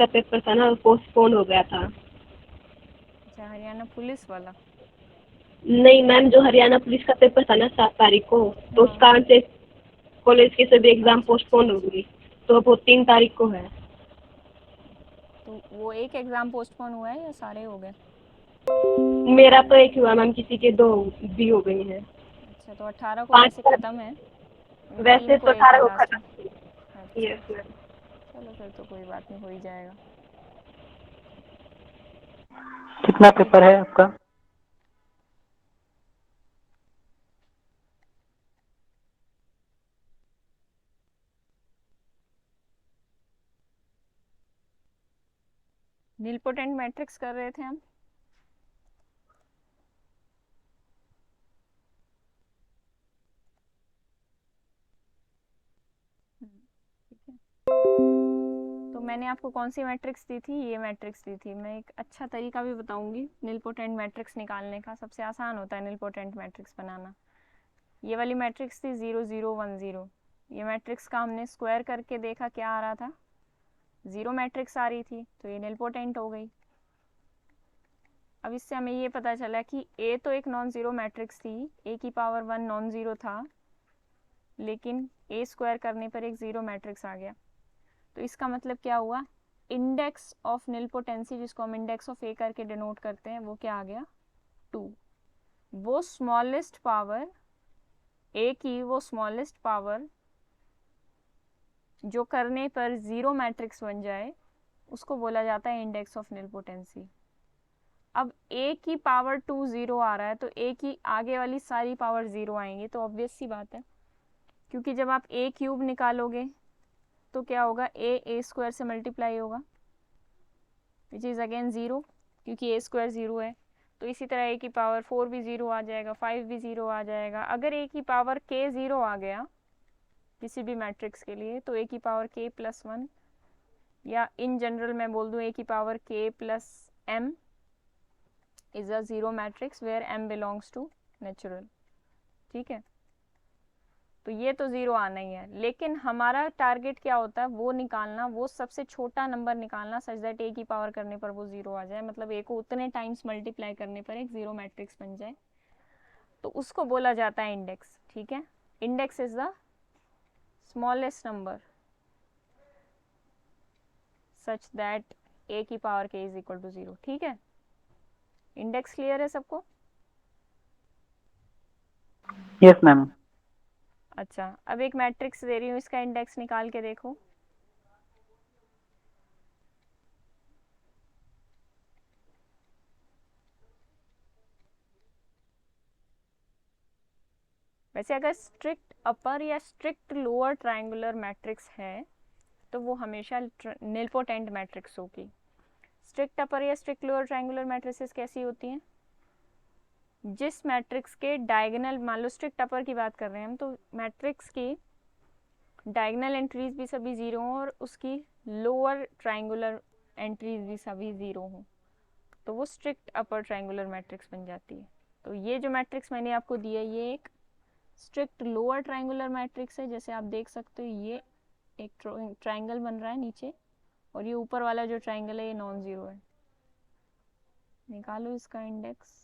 का पेपर था ना, पोस्टपोन हो गया था। अच्छा, हरियाणा पुलिस वाला। नहीं मैम, जो हरियाणा पुलिस का पेपर था ना 7 तारीख को, तो उस हाँ। कारण से कॉलेज की सभी एग्जाम अच्छा अच्छा पोस्टपोन हो अच्छा। गई। तो अब वो 3 तारीख को है। तो वो एक एग्जाम पोस्टपोन हुआ है या सारे हो गए? मेरा तो एक हुआ मैम, किसी के 2 भी हो गई हैं। अच्छा, तो 18 को पाँच वैसे पर, ख़त्म है। तीन वैसे को तो एक है 18 को लास्ट में। खत्म। अच्छा यस अच्छा। मैम। चलो फिर तो कोई बात नहीं, हो ही जाएगा। कितना ठीक पेपर है। है आपका? नीलपोटेंट मैट्रिक्स कर रहे थे हम। ठीक है। तो मैंने आपको कौन सी मैट्रिक्स दी थी? ये मैट्रिक्स दी थी। मैं एक अच्छा तरीका भी बताऊंगी नीलपोटेंट मैट्रिक्स निकालने का। सबसे आसान होता है नीलपोटेंट मैट्रिक्स बनाना। ये वाली मैट्रिक्स थी 0 0 1 0। ये मैट्रिक्स का हमने स्क्वायर करके देखा, क्या आ रहा था? जीरो मैट्रिक्स आ रही थी, तो ये नीलपोटेंट हो गई। अब इससे हमें ये पता चला कि ए तो एक नॉन ज़ीरो मैट्रिक्स थी, ए की पावर 1 नॉन ज़ीरो था, लेकिन ए स्क्वायर करने पर एक ज़ीरो मैट्रिक्स आ गया। तो इसका मतलब क्या हुआ? इंडेक्स ऑफ नीलपोटेंसी, जिसको हम इंडेक्स ऑफ ए करके डिनोट करते हैं, वो क्या आ गया? 2। वो स्मॉलेस्ट पावर, ए की वो स्मॉलेस्ट पावर जो करने पर ज़ीरो मैट्रिक्स बन जाए, उसको बोला जाता है इंडेक्स ऑफ नीलपोटेंसी। अब ए की पावर 2 ज़ीरो आ रहा है, तो ए की आगे वाली सारी पावर ज़ीरो आएंगी, तो ऑब्वियस सी बात है। क्योंकि जब आप ए क्यूब निकालोगे तो क्या होगा? ए स्क्वायर से मल्टीप्लाई होगा, विच इज़ अगेन ज़ीरो, क्योंकि ए स्क्वायर ज़ीरो है। तो इसी तरह ए की पावर 4 भी ज़ीरो आ जाएगा, 5 भी ज़ीरो आ जाएगा। अगर ए की पावर के ज़ीरो आ गया किसी भी मैट्रिक्स के लिए, तो ए की पावर के प्लस 1, या इन जनरल मैं बोल दूँ ए की पावर के plus M is a zero matrix where M belongs to natural. ठीक है। तो ये तो ज़ीरो आना ही है, लेकिन हमारा टारगेट क्या होता है? वो निकालना, वो सबसे छोटा नंबर निकालना सच दैट ए की पावर करने पर वो ज़ीरो आ जाए, मतलब ए को उतने टाइम्स मल्टीप्लाई करने पर एक ज़ीरो मैट्रिक्स बन जाए। तो उसको बोला जाता है इंडेक्स। ठीक है। Index is the smallest number such that A की पावर के इज इक्वल टू ज़ीरो। ठीक है। इंडेक्स क्लियर है सबको? Yes ma'am. अच्छा, अब एक मैट्रिक्स दे रही हूँ, इसका इंडेक्स निकाल के देखो। वैसे अगर स्ट्रिक्ट अपर या स्ट्रिक्ट लोअर ट्रायंगुलर मैट्रिक्स है तो वो हमेशा नीलपोटेंट मैट्रिक्स होगी। स्ट्रिक्ट अपर या स्ट्रिक्ट लोअर ट्रायंगुलर मैट्रिसेस कैसी होती हैं? जिस मैट्रिक्स के डायगोनल, मान लो स्ट्रिक्ट अपर की बात कर रहे हैं हम, तो मैट्रिक्स की डायगोनल एंट्रीज भी सभी ज़ीरो हों और उसकी लोअर ट्रायंगुलर एंट्रीज भी सभी ज़ीरो हों, तो वो स्ट्रिक्ट अपर ट्रायंगुलर मैट्रिक्स बन जाती है। तो ये जो मैट्रिक्स मैंने आपको दी है, ये एक स्ट्रिक्ट लोअर ट्रायंगुलर मैट्रिक्स है। जैसे आप देख सकते हो, ये एक ट्रायंगल बन रहा है नीचे, और ये ऊपर वाला जो ट्रायंगल है ये नॉन ज़ीरो है। निकालो इसका इंडेक्स।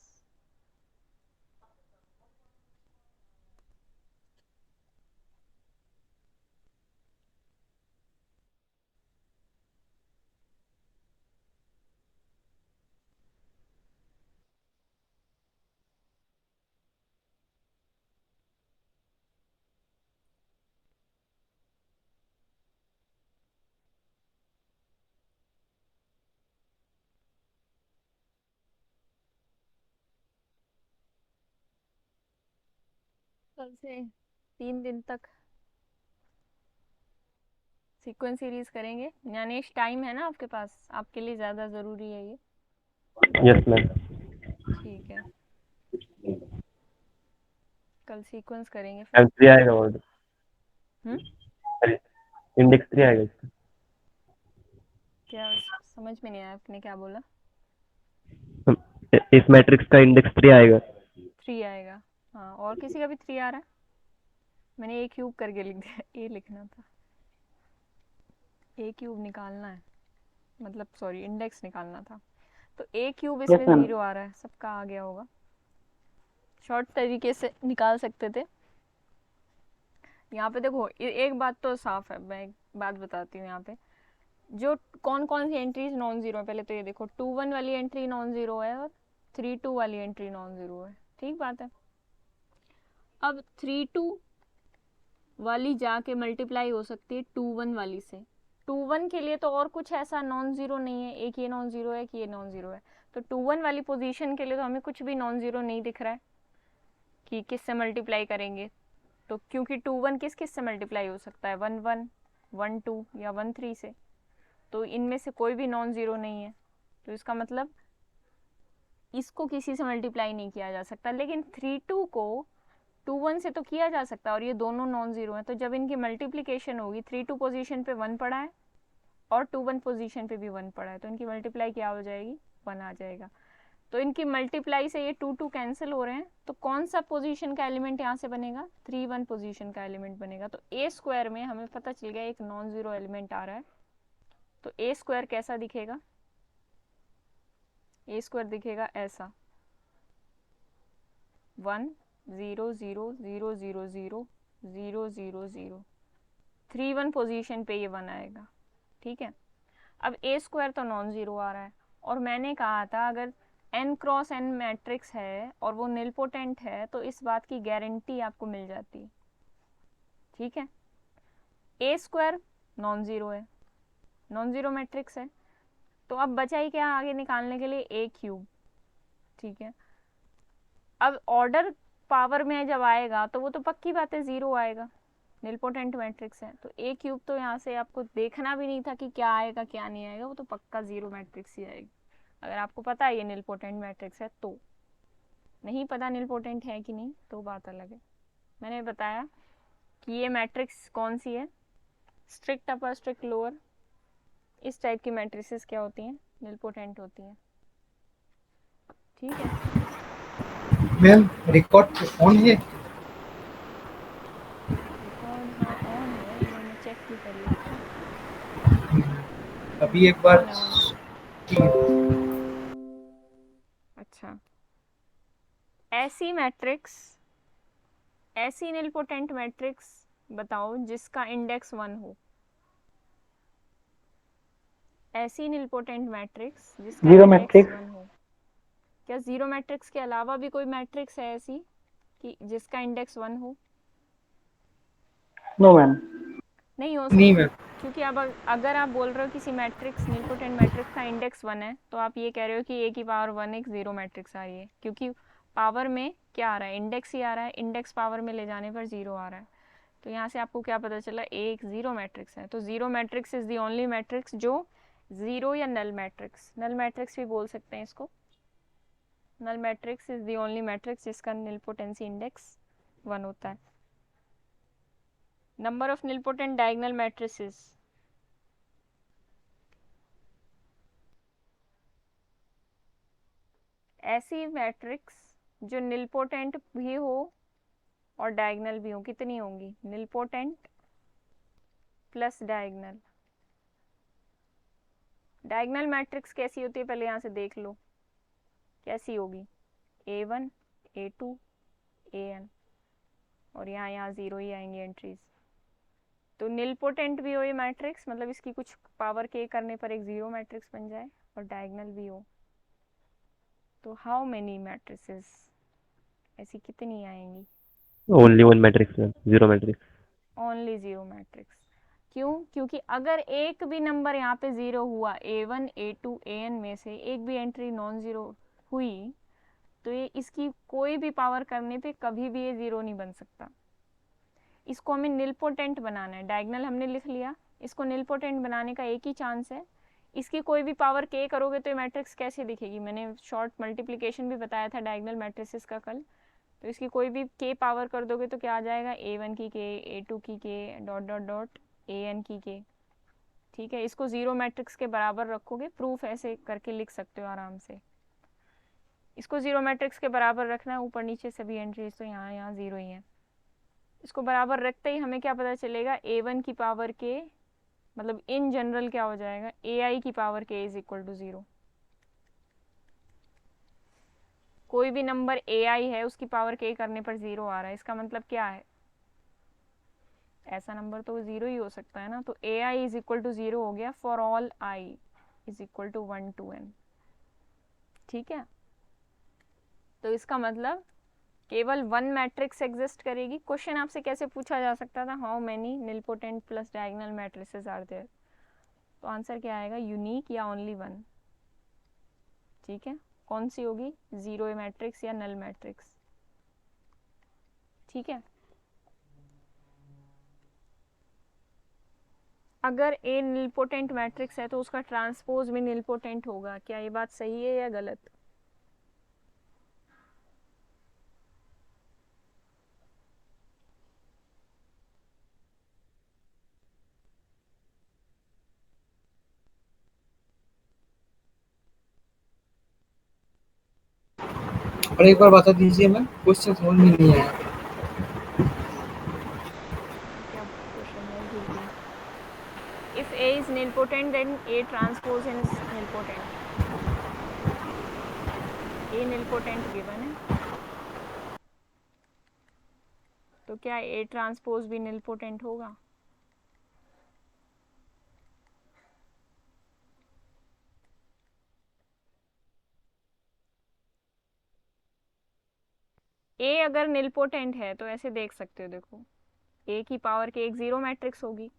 कल से 3 दिन तक सीक्वेंस सीरीज करेंगे। ज्ञानेश, टाइम है ना आपके पास? आपके लिए ज़्यादा ज़रूरी है ये। Yes ma'am. ठीक है, कल सीक्वेंस करेंगे फिर। M3 आएगा और हम्म। इंडेक्स 3 आएगा इसका। क्या समझ में नहीं आया आपने क्या बोला? इस मैट्रिक्स का इंडेक्स 3 आएगा। 3 आएगा। हाँ, और किसी का भी 3 आ रहा है? मैंने ए क्यूब करके लिख दिया, ए लिखना था। ए क्यूब निकालना है। मतलब सॉरी इंडेक्स निकालना था। तो ए क्यूब यस इसमें मैम। 0 आ रहा है, सबका आ गया होगा, शॉर्ट तरीके से निकाल सकते थे। यहाँ पे देखो एक बात तो साफ है, मैं एक बात बताती हूँ यहाँ पे, जो कौन कौन सी एंट्रीज नॉन जीरो है, पहले तो ये देखो 2 1 वाली एंट्री नॉन जीरो है और 3 2 वाली एंट्री नॉन जीरो है, ठीक बात है। अब 3 2 वाली जाके मल्टीप्लाई हो सकती है 2 1 वाली से। 2 1 के लिए तो और कुछ ऐसा नॉन जीरो नहीं है, एक ये नॉन जीरो है, एक ये नॉन जीरो है, तो 2 1 वाली पोजीशन के लिए तो हमें कुछ भी नॉन जीरो नहीं दिख रहा है कि किससे मल्टीप्लाई करेंगे। तो क्योंकि 2 1 किस किस से मल्टीप्लाई हो सकता है, 1 1 1 2 या 1 3 से, तो इनमें से कोई भी नॉन जीरो नहीं है, तो इसका मतलब इसको किसी से मल्टीप्लाई नहीं किया जा सकता। लेकिन 3 2 को 2 1 से तो किया जा सकता है, और ये दोनों नॉन जीरो हैं, तो जब इनकी मल्टीप्लिकेशन होगी 3 2 पोजीशन पे 1 पड़ा है और 2 1 पोजीशन पे भी 1 पड़ा है, तो इनकी मल्टीप्लाई क्या हो जाएगी, 1 आ जाएगा। तो इनकी मल्टीप्लाई से ये 2 2 कैंसिल हो रहे हैं, तो कौन सा पोजीशन का एलिमेंट यहाँ से बनेगा, 3 1 पोजीशन का एलिमेंट बनेगा। तो ए स्क्वायर में हमें पता चल गया एक नॉन जीरो एलिमेंट आ रहा है। तो ए स्क्वायर कैसा दिखेगा, ए स्क्वायर दिखेगा ऐसा 1 0 0 0 0 0 0 0 0, 3 1 पोजीशन पे ये 1 आएगा, ठीक है। अब ए स्क्वायर तो नॉन जीरो आ रहा है, और मैंने कहा था अगर n क्रॉस n मैट्रिक्स है और वो निलपोटेंट है तो इस बात की गारंटी आपको मिल जाती है, ठीक है। ए स्क्वायर नॉन जीरो है, नॉन जीरो मैट्रिक्स है, तो अब बचा ही क्या आगे निकालने के लिए, ए क्यूब, ठीक है। अब ऑर्डर पावर में जब आएगा तो वो तो पक्की बात है जीरो आएगा, निलपोटेंट मैट्रिक्स है, तो ए क्यूब तो यहाँ से आपको देखना भी नहीं था कि क्या आएगा क्या नहीं आएगा, वो तो पक्का जीरो मैट्रिक्स ही आएगी, अगर आपको पता है ये निलपोटेंट मैट्रिक्स है तो। नहीं पता निलपोटेंट है कि नहीं तो बात अलग है। मैंने बताया कि ये मैट्रिक्स कौन सी है, स्ट्रिक्ट अपर स्ट्रिक्ट लोअर, इस टाइप की मैट्रिसेस क्या होती हैं, निलपोटेंट होती हैं, ठीक है। मैम रिकॉर्ड ऑन है? रिकॉर्ड हाँ ऑन है, मैंने चेक भी कर लिया था, अभी एक बार ऑन है ऑन है। अच्छा, ऐसी मैट्रिक्स, ऐसी निलपोटेंट मैट्रिक्स बताओ जिसका इंडेक्स 1 हो, ऐसी निलपोटेंट मैट्रिक्स जिसका जीरो इंडेक्स मैट्रिक्स। 1 हो। क्या जीरो मैट्रिक्स के अलावा भी कोई मैट्रिक्स है ऐसी कि जिसका इंडेक्स 1 हो? No ma'am. नहीं हो नहीं सकती, मैम। क्योंकि अब अगर आप बोल रहे हो किसी मैट्रिक्स निलपोटेंट मैट्रिक्स का इंडेक्स 1 है, तो आप ये कह रहे हो कि ए की पावर 1 एक जीरो मैट्रिक्स आ रही है, क्योंकि पावर में क्या आ रहा है, इंडेक्स ही आ रहा है, इंडेक्स पावर में ले जाने पर जीरो आ रहा है। तो यहाँ से आपको क्या पता चला, ए एक जीरो मैट्रिक्स है। तो zero matrix is the only matrix जो जीरो या नल मैट्रिक्स, नल मैट्रिक्स भी बोल सकते हैं इसको, null matrix is the only matrix जिसका निलपोटेंसी इंडेक्स 1 होता है। Number of nilpotent diagonal matrices, ऐसी मैट्रिक्स जो निलपोटेंट भी हो और डायगोनल भी हो, कितनी होंगी, nilpotent plus diagonal. Diagonal matrix कैसी होती है पहले यहाँ से देख लो, कैसी होगी, a1 a2 an, और यहाँ यहाँ जीरो ही आएंगे एंट्रीज। तो निलपोटेंट भी हो ये मैट्रिक्स, मतलब इसकी कुछ पावर के करने पर एक जीरो मैट्रिक्स बन जाए, और डायगोनल भी हो, तो हाउ मेनी मैट्रिसेस, ऐसी कितनी आएंगी, only one matrix ma'am, zero matrix. Only zero matrix. क्यों, क्योंकि अगर एक भी नंबर यहाँ पे जीरो हुआ, a1 a2 an में से एक भी एंट्री नॉन जीरो हुई, तो ये इसकी कोई भी पावर करने पे कभी भी ये जीरो नहीं बन सकता। इसको हमें निलपोटेंट बनाना है, डायगोनल हमने लिख लिया, इसको निलपोटेंट बनाने का एक ही चांस है, इसकी कोई भी पावर के करोगे तो ये मैट्रिक्स कैसे दिखेगी, मैंने शॉर्ट मल्टीप्लिकेशन भी बताया था डायगोनल मैट्रिसेस का कल। तो इसकी कोई भी के पावर कर दोगे तो क्या आ जाएगा, a1 की के, a2 की के, डॉट डॉट डॉट an की के, ठीक है। इसको जीरो मैट्रिक्स के बराबर रखोगे, प्रूफ ऐसे करके लिख सकते हो आराम से। इसको जीरो मैट्रिक्स के बराबर रखना है, ऊपर नीचे सभी एंट्रीज तो यहाँ यहाँ जीरो ही है। इसको बराबर रखते ही हमें क्या पता चलेगा, a1 की पावर के मतलब इन जनरल क्या हो जाएगा, ai की power k is equal to 0। कोई भी नंबर ai है उसकी पावर k करने पर 0 आ रहा है, इसका मतलब क्या है, ऐसा नंबर तो 0 ही हो सकता है ना। तो ai इज इक्वल टू 0 हो गया for all i is equal to 1 to n। ठीक है, तो इसका मतलब केवल वन मैट्रिक्स एग्जिस्ट करेगी। क्वेश्चन आपसे कैसे पूछा जा सकता था, how many nilpotent plus diagonal matrices are there, तो आंसर क्या आएगा, यूनिक या ओनली वन। ठीक है, कौन सी होगी, जीरो मैट्रिक्स या नल मैट्रिक्स। ठीक है, अगर ए निलपोटेंट मैट्रिक्स है तो उसका ट्रांसपोज भी निलपोटेंट होगा, क्या ये बात सही है या गलत। और एक बार बता दीजिए मैम, क्वेश्चन समझ में नहीं आया। क्या क्वेश्चन है, भूल गई। If A is nilpotent then A transpose is nilpotent. A nilpotent given है तो क्या ए ट्रांसपोज भी निलपोटेंट होगा। ए अगर निलपोटेंट है तो ऐसे देख सकते हो, देखो ए की पावर के एक जीरो मैट्रिक्स होगी,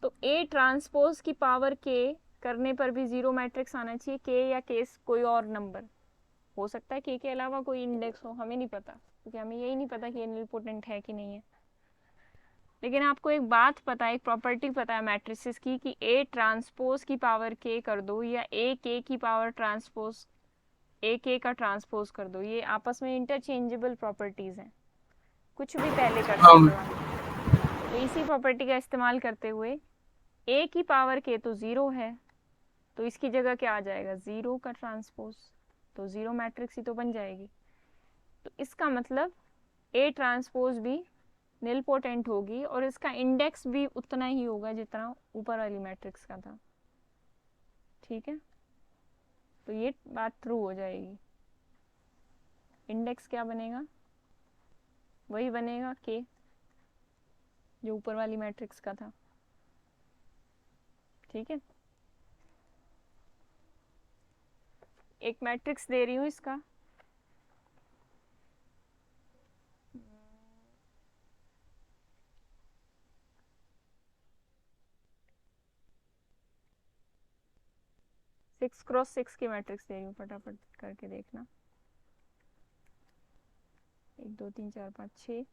तो ए ट्रांसपोज की पावर के करने पर भी जीरो मैट्रिक्स आना चाहिए, के या केस कोई और नंबर हो सकता है, के अलावा कोई इंडेक्स हो, हमें नहीं पता, क्योंकि हमें यही नहीं पता कि ये निलपोटेंट है कि नहीं है। लेकिन आपको एक बात पता है, एक प्रॉपर्टी पता है मैट्रिसेस की, कि ए ट्रांसपोज की पावर के कर दो या ए के की पावर ट्रांसपोज ए के का ट्रांसपोज कर दो, ये आपस में इंटरचेंजेबल प्रॉपर्टीज हैं, कुछ भी पहले कर हाँ सकते हो आप। तो इसी प्रॉपर्टी का इस्तेमाल करते हुए ए की पावर के तो जीरो है, तो इसकी जगह क्या आ जाएगा, जीरो का ट्रांसपोज, तो जीरो मैट्रिक्स ही तो बन जाएगी। तो इसका मतलब ए ट्रांसपोज भी निलपोटेंट होगी और इसका इंडेक्स भी उतना ही होगा जितना ऊपर वाली मैट्रिक्स का था। ठीक है, तो ये बात ट्रू हो जाएगी। इंडेक्स क्या बनेगा, वही बनेगा के जो ऊपर वाली मैट्रिक्स का था। ठीक है, एक मैट्रिक्स दे रही हूँ इसका, सिक्स क्रॉस सिक्स की मैट्रिक्स दे रही हूँ, फटाफट करके देखना। 1 2 3 4 5 6,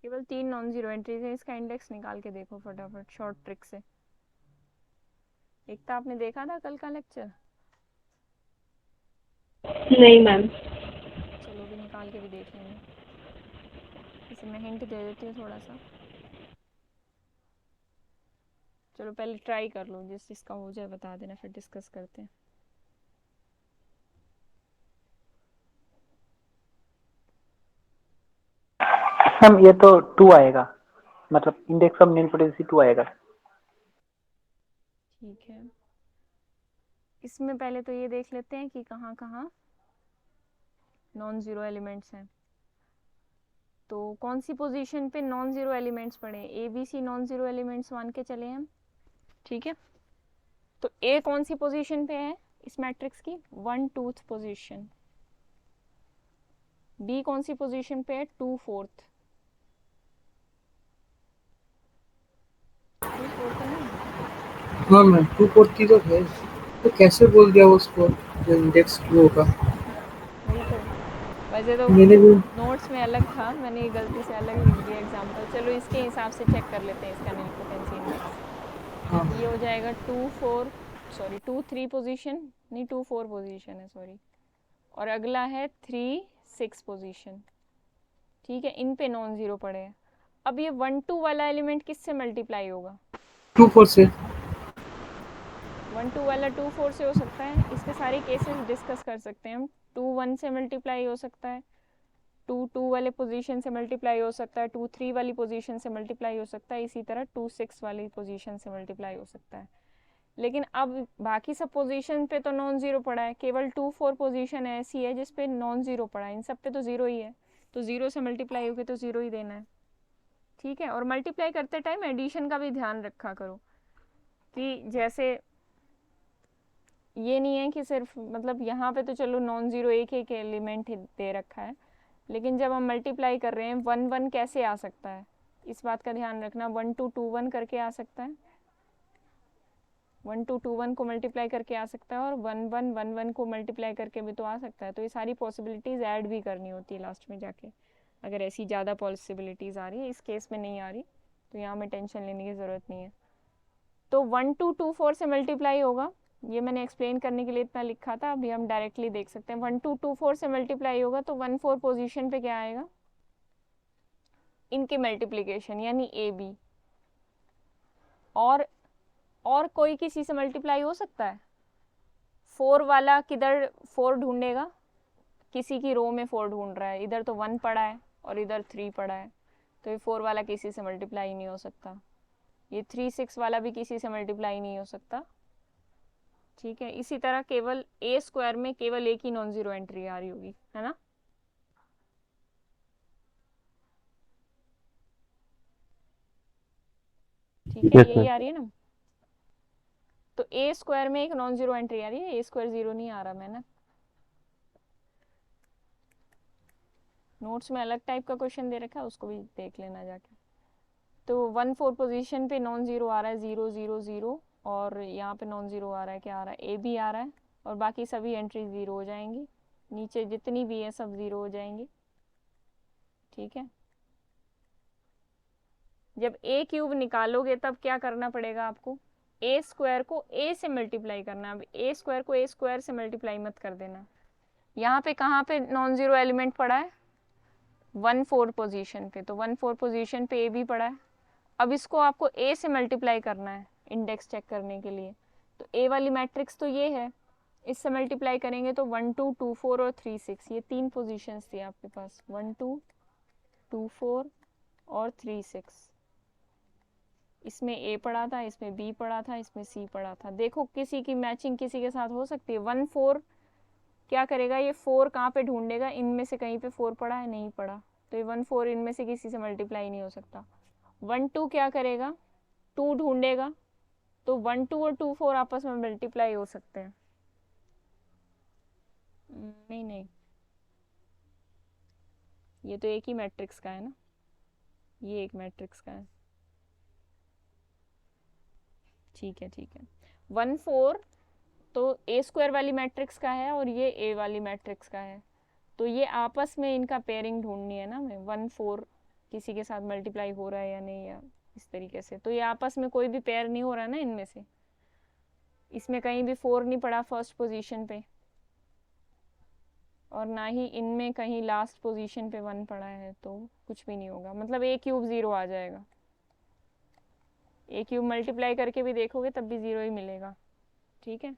केवल 3 नॉन जीरो एंट्रीज है, इसका इंडेक्स निकाल के देखो फटाफट शॉर्ट ट्रिक से। एक तो आपने देखा था कल का लेक्चर, नहीं मैम। चलो भी निकाल के भी देख लेंगे, इसे मैं हिंट दे देती हूँ थोड़ा सा। चलो पहले ट्राई कर लो, जिस जिसका हो जाए बता देना, फिर डिस्कस करते हैं। मैम ये तो 2 आएगा, मतलब इंडेक्स ऑफ निलपोटेंसी 2 आएगा। ठीक है, इसमें पहले तो ये देख लेते हैं कि कहाँ कहाँ नॉन जीरो एलिमेंट्स हैं। तो कौन सी पोजीशन पे नॉन जीरो एलिमेंट्स पड़े, A B C non zero elements मान के चले हम। ठीक है, तो ए कौन सी पोजीशन पे है इस मैट्रिक्स की, 1/2 पोजीशन। बी कौन सी पोजीशन पे है, 2/4। 2/4 नहीं, हाँ मैम, 2 4 तो है। तो कैसे बोल दिया वो उसको जो इंडेक्स 2 होगा? वही तो, वैसे तो मैंने भी नोट्स में अलग था, मैंने ये गलती से अलग लिख दिया एग्जाम्पल। चलो इसके हिसाब से चेक कर लेते हैं इसका नीलपोटेंसी इंडेक्स। हाँ ये हो जाएगा 2 4, सॉरी 2 3 पोजीशन, नहीं 2 4 पोजीशन है सॉरी, और अगला है 3 6 पोजीशन। ठीक है, इन पे नॉन जीरो पड़े हैं। अब ये 1 2 वाला एलिमेंट किससे मल्टीप्लाई होगा? 2 4 से 1 2 वाला 2 4 से हो सकता है, इसके सारे केसेस डिस्कस कर सकते हैं हम। 2 1 से मल्टीप्लाई हो सकता है, 2 2 वाले पोजीशन से मल्टीप्लाई हो सकता है, 2 3 वाली पोजीशन से मल्टीप्लाई हो सकता है, इसी तरह 2 6 वाली पोजीशन से मल्टीप्लाई हो सकता है। लेकिन अब बाकी सब पोजीशन पे तो नॉन जीरो पड़ा है, केवल 2 4 पोजीशन ऐसी है जिसपे नॉन जीरो पड़ा है, इन सब पे तो जीरो ही है, तो जीरो से मल्टीप्लाई होके तो जीरो ही देना है। ठीक है, और मल्टीप्लाई करते टाइम एडिशन का भी ध्यान रखा करो कि जैसे ये नहीं है कि सिर्फ मतलब यहाँ पे तो चलो नॉन जीरो एक एक एलिमेंट दे रखा है, लेकिन जब हम मल्टीप्लाई कर रहे हैं 1 1 कैसे आ सकता है, इस बात का ध्यान रखना। 1 2 2 1 करके आ सकता है, 1 2 2 1 को मल्टीप्लाई करके आ सकता है, और 1 1 1 1 को मल्टीप्लाई करके भी तो आ सकता है। तो ये सारी पॉसिबिलिटीज़ ऐड भी करनी होती है लास्ट में जाके, अगर ऐसी ज़्यादा पॉसिबिलिटीज़ आ रही है। इस केस में नहीं आ रही तो यहाँ में टेंशन लेने की ज़रूरत नहीं है। तो 1 2 2 4 से मल्टीप्लाई होगा, ये मैंने एक्सप्लेन करने के लिए इतना लिखा था, अभी हम डायरेक्टली देख सकते हैं। 1 2 2 4 से मल्टीप्लाई होगा तो 1 4 पोजीशन पे क्या आएगा, इनके मल्टीप्लिकेशन यानी ए बी। और कोई किसी से मल्टीप्लाई हो सकता है? 4 वाला किधर 4 ढूंढेगा, किसी की रो में 4 ढूंढ रहा है, इधर तो 1 पड़ा है और इधर 3 पड़ा है, तो ये 4 वाला किसी से मल्टीप्लाई नहीं हो सकता। ये 3 6 वाला भी किसी से मल्टीप्लाई नहीं हो सकता। ठीक है, इसी तरह केवल ए स्क्वायर में केवल एक ही नॉन जीरो एंट्री आ रही होगी, है ना। ठीक है, यस यही मैम। आ रही है ना। तो ए स्क्वायर में एक नॉन जीरो एंट्री आ रही है, ए स्क्वायर जीरो नहीं आ रहा। मैं ना नोट्स में अलग टाइप का क्वेश्चन दे रखा है, उसको भी देख लेना जाके। तो 1 4 पोजीशन पे नॉन जीरो आ रहा है, 0 0 0, और यहाँ पे नॉन जीरो आ रहा है, क्या आ रहा है, ए भी आ रहा है, और बाकी सभी एंट्री जीरो हो जाएंगी, नीचे जितनी भी है सब जीरो हो जाएंगी। ठीक है, जब ए क्यूब निकालोगे तब क्या करना पड़ेगा आपको, ए स्क्वायर को ए से मल्टीप्लाई करना। अब ए स्क्वायर को ए स्क्वायर से मल्टीप्लाई मत कर देना। यहाँ पे कहाँ पे नॉन जीरो एलिमेंट पड़ा है, 1 4 पोजीशन पे, तो 1 4 पोजीशन पे ए भी पड़ा है। अब इसको आपको ए से मल्टीप्लाई करना है इंडेक्स चेक करने के लिए, तो ए वाली मैट्रिक्स तो ये है, इससे मल्टीप्लाई करेंगे तो 1 2 2 4 और 3 6, ये 3 पोजीशंस थी आपके पास, 1 2 2 4 और 3 6। इसमें ए पड़ा था, इसमें बी पड़ा था, इसमें सी पड़ा था। देखो किसी की मैचिंग किसी के साथ हो सकती है। 1 4 क्या करेगा, ये 4 कहाँ पे ढूंढेगा, इनमें से कहीं पे 4 पड़ा है, नहीं पड़ा, तो ये 1 4 इनमें से किसी से मल्टीप्लाई नहीं हो सकता। 1 2 क्या करेगा, 2 ढूंढेगा, तो 1 2 और 2 4 आपस में मल्टीप्लाई हो सकते हैं। नहीं नहीं, ये तो एक ही मैट्रिक्स का है ना, ये एक मैट्रिक्स का है। ठीक है ठीक है, 1 4 तो ए स्क्वायर वाली मैट्रिक्स का है और ये ए वाली मैट्रिक्स का है, तो ये आपस में इनका पेयरिंग ढूंढनी है ना हमें। 1 4 किसी के साथ मल्टीप्लाई हो रहा है या नहीं, या इस तरीके से, तो ये आपस में कोई भी पेयर नहीं हो रहा ना इनमें से, इसमें कहीं भी 4 नहीं पड़ा फर्स्ट पोजीशन पे, और ना ही इनमें कहीं लास्ट पोजीशन पे 1 पड़ा है, तो कुछ भी नहीं होगा, मतलब ए क्यूब 0 आ जाएगा। ए क्यूब मल्टीप्लाई करके भी देखोगे तब भी 0 ही मिलेगा। ठीक है,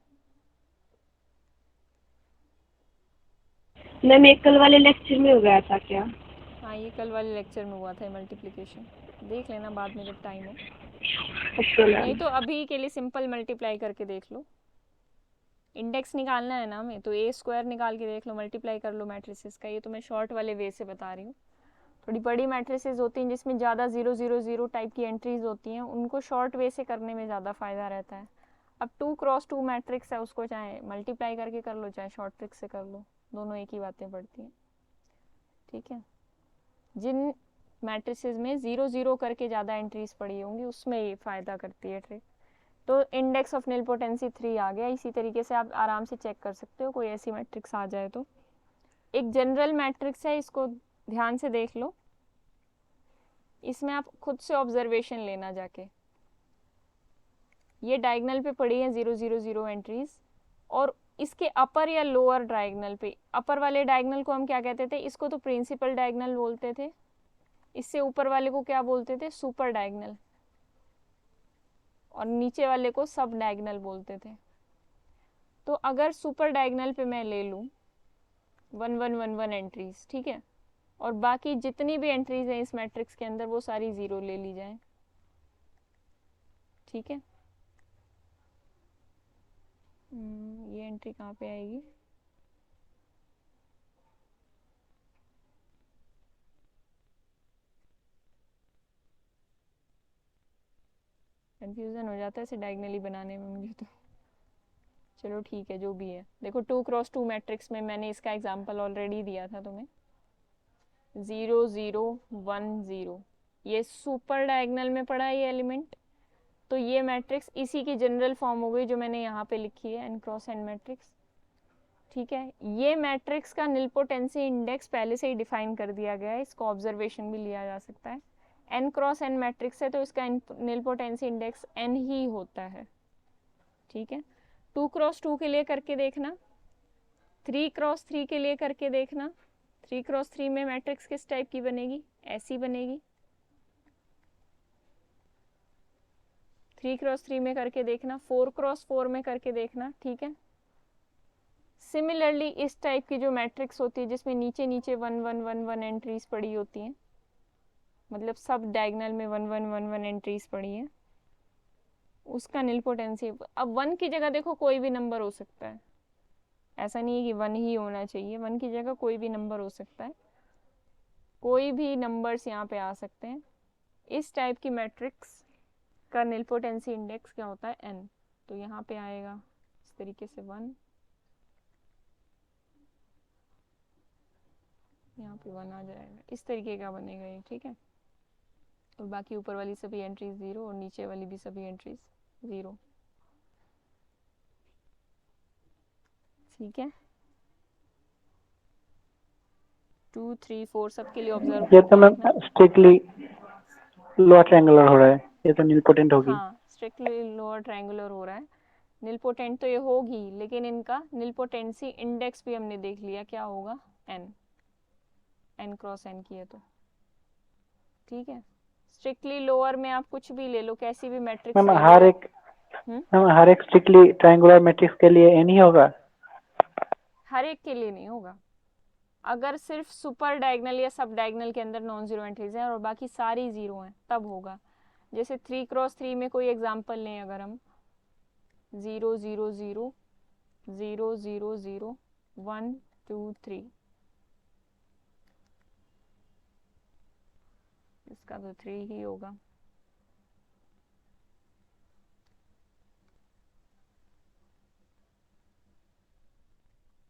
मैम ये कल वाले लेक्चर में हो गया था क्या? हाँ ये कल वाले लेक्चर में हुआ था मल्टीप्लिकेशन, देख लेना बाद में जब टाइम हो, ओके नहीं मैम। तो अभी के लिए सिंपल मल्टीप्लाई करके देख लो। इंडेक्स निकालना है ना हमें, तो ए स्क्वायर निकाल के देख लो, मल्टीप्लाई कर लो मैट्रिसेस का। ये तो मैं शॉर्ट वाले वे से बता रही हूँ। थोड़ी बड़ी मैट्रिसेस होती हैं जिसमें ज़्यादा 0 0 0 टाइप की एंट्रीज होती हैं, उनको शॉर्ट वे से करने में ज़्यादा फ़ायदा रहता है। अब 2 क्रॉस 2 मैट्रिक्स है, उसको चाहे मल्टीप्लाई करके कर लो चाहे शॉर्ट ट्रिक से कर लो, दोनों एक ही बातें पड़ती हैं। ठीक है, जिन मैट्रिसेस में 0 0 करके ज़्यादा एंट्रीज पड़ी होंगी उसमें ये फ़ायदा करती है ट्रिक। तो इंडेक्स ऑफ निलपोटेंसी 3 आ गया। इसी तरीके से आप आराम से चेक कर सकते हो कोई ऐसी मैट्रिक्स आ जाए तो। एक जनरल मैट्रिक्स है, इसको ध्यान से देख लो। इसमें आप खुद से ऑब्जर्वेशन लेना जाके। ये डायगोनल पे पड़ी है 0 0 0 एंट्रीज, और इसके अपर या लोअर डायगोनल पे, अपर वाले डायगोनल को हम क्या कहते थे, इसको तो प्रिंसिपल डायगोनल बोलते थे, इससे ऊपर वाले को क्या बोलते थे, सुपर डायगोनल, और नीचे वाले को सब डायगोनल बोलते थे। तो अगर सुपर डायगोनल पे मैं ले लूँ 1 1 1 1 एंट्रीज, ठीक है, और बाकी जितनी भी एंट्रीज हैं इस मैट्रिक्स के अंदर वो सारी 0 ले ली जाए, ठीक है। ये एंट्री कहाँ पे आएगी, कंफ्यूजन हो जाता है इसे डायगोनली बनाने में मुझे तो। चलो ठीक है, जो भी है। देखो 2 क्रॉस 2 मैट्रिक्स में मैंने इसका एग्जांपल ऑलरेडी दिया था तुम्हें, 0 0 1 0, ये सुपर डायगोनल में पड़ा है ये एलिमेंट। तो ये मैट्रिक्स इसी की जनरल फॉर्म हो गई जो मैंने यहाँ पे लिखी है, n क्रॉस n मैट्रिक्स, ठीक है। ये मैट्रिक्स का निलपोटेंसी इंडेक्स पहले से ही डिफाइन कर दिया गया है, इसको ऑब्जर्वेशन भी लिया जा सकता है। n क्रॉस n मैट्रिक्स है तो इसका निलपोटेंसी इंडेक्स n ही होता है, ठीक है। 2 क्रॉस 2 के लिए करके देखना, 3 क्रॉस 3 के लिए करके देखना। 3 क्रॉस 3 में मैट्रिक्स किस टाइप की बनेगी, ऐसी बनेगी। 3 क्रॉस 3 में करके देखना, 4 क्रॉस 4 में करके देखना, ठीक है। सिमिलरली इस टाइप की जो मैट्रिक्स होती है जिसमें नीचे नीचे 1 1 1 1 एंट्रीज पड़ी होती हैं, मतलब सब डायगोनल में 1 1 1 1 एंट्रीज पड़ी हैं, उसका निलपोटेंसी। अब 1 की जगह देखो कोई भी नंबर हो सकता है, ऐसा नहीं है कि 1 ही होना चाहिए, 1 की जगह कोई भी नंबर हो सकता है, कोई भी नंबर्स यहाँ पे आ सकते हैं। इस टाइप की मैट्रिक्स का निलपोटेंसी इंडेक्स क्या होता है, n। तो यहाँ पे आएगा इस तरीके से 1, यहाँ पे 1 आ जाएगा, इस तरीके का बनेगा ये, ठीक है। और बाकी ऊपर वाली सभी एंट्रीज 0 और नीचे वाली भी सभी एंट्रीज 0, ठीक है। 2 3 4 सबके लिए ऑब्जर्व ये तो करके मैम देखना। स्ट्रिक्टली लोअर ट्रायंगुलर हो रहा है, ये तो निलपोटेंट होगी। हाँ, स्ट्रिक्टली लोअर ट्रायंगुलर हो रहा है। निलपोटेंट तो ये होगी, लेकिन इनका निलपोटेंसी इंडेक्स भी हमने देख लिया क्या होगा, n क्रॉस n की है तो, ठीक है। स्ट्रिक्टली लोअर में आप कुछ भी ले लो, कैसी भी मैट्रिक्स मैम ले हर लो। एक मैम हर एक स्ट्रिक्टली ट्रायंगुलर मैट्रिक्स के लिए n ही होगा? हर एक के लिए नहीं होगा। अगर सिर्फ सुपर डायगोनल या सब डायगोनल के अंदर नॉन जीरो एंट्रीज हैं और बाकी सारी 0 हैं तब होगा। जैसे 3 क्रॉस 3 में कोई एग्जांपल लें, अगर हम 0 0 0 0 0 0 1 2 3, इसका तो 3 ही होगा।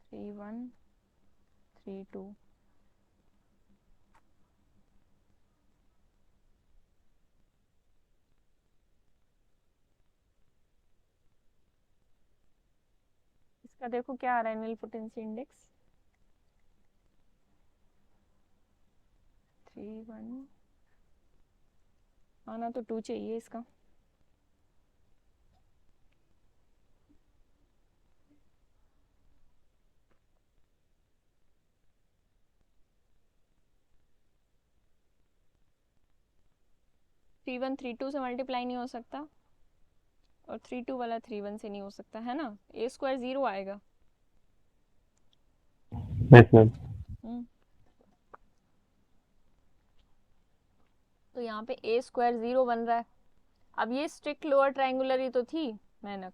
थ्री 1 3 2, इसका देखो क्या आ रहा है निलपोटेंसी इंडेक्स, 3 1, आना तो 2 चाहिए इसका। थ्री 1 3 2 से मल्टीप्लाई नहीं हो सकता, और 3 2 वाला 3 1 से नहीं हो सकता, है ना। a स्क्वायर 0 आएगा। Yes ma'am. तो यहाँ पे a स्क्वायर 0 बन रहा है। अब ये स्ट्रिक्ट लोअर ट्रायंगुलर ही तो थी मेहनत,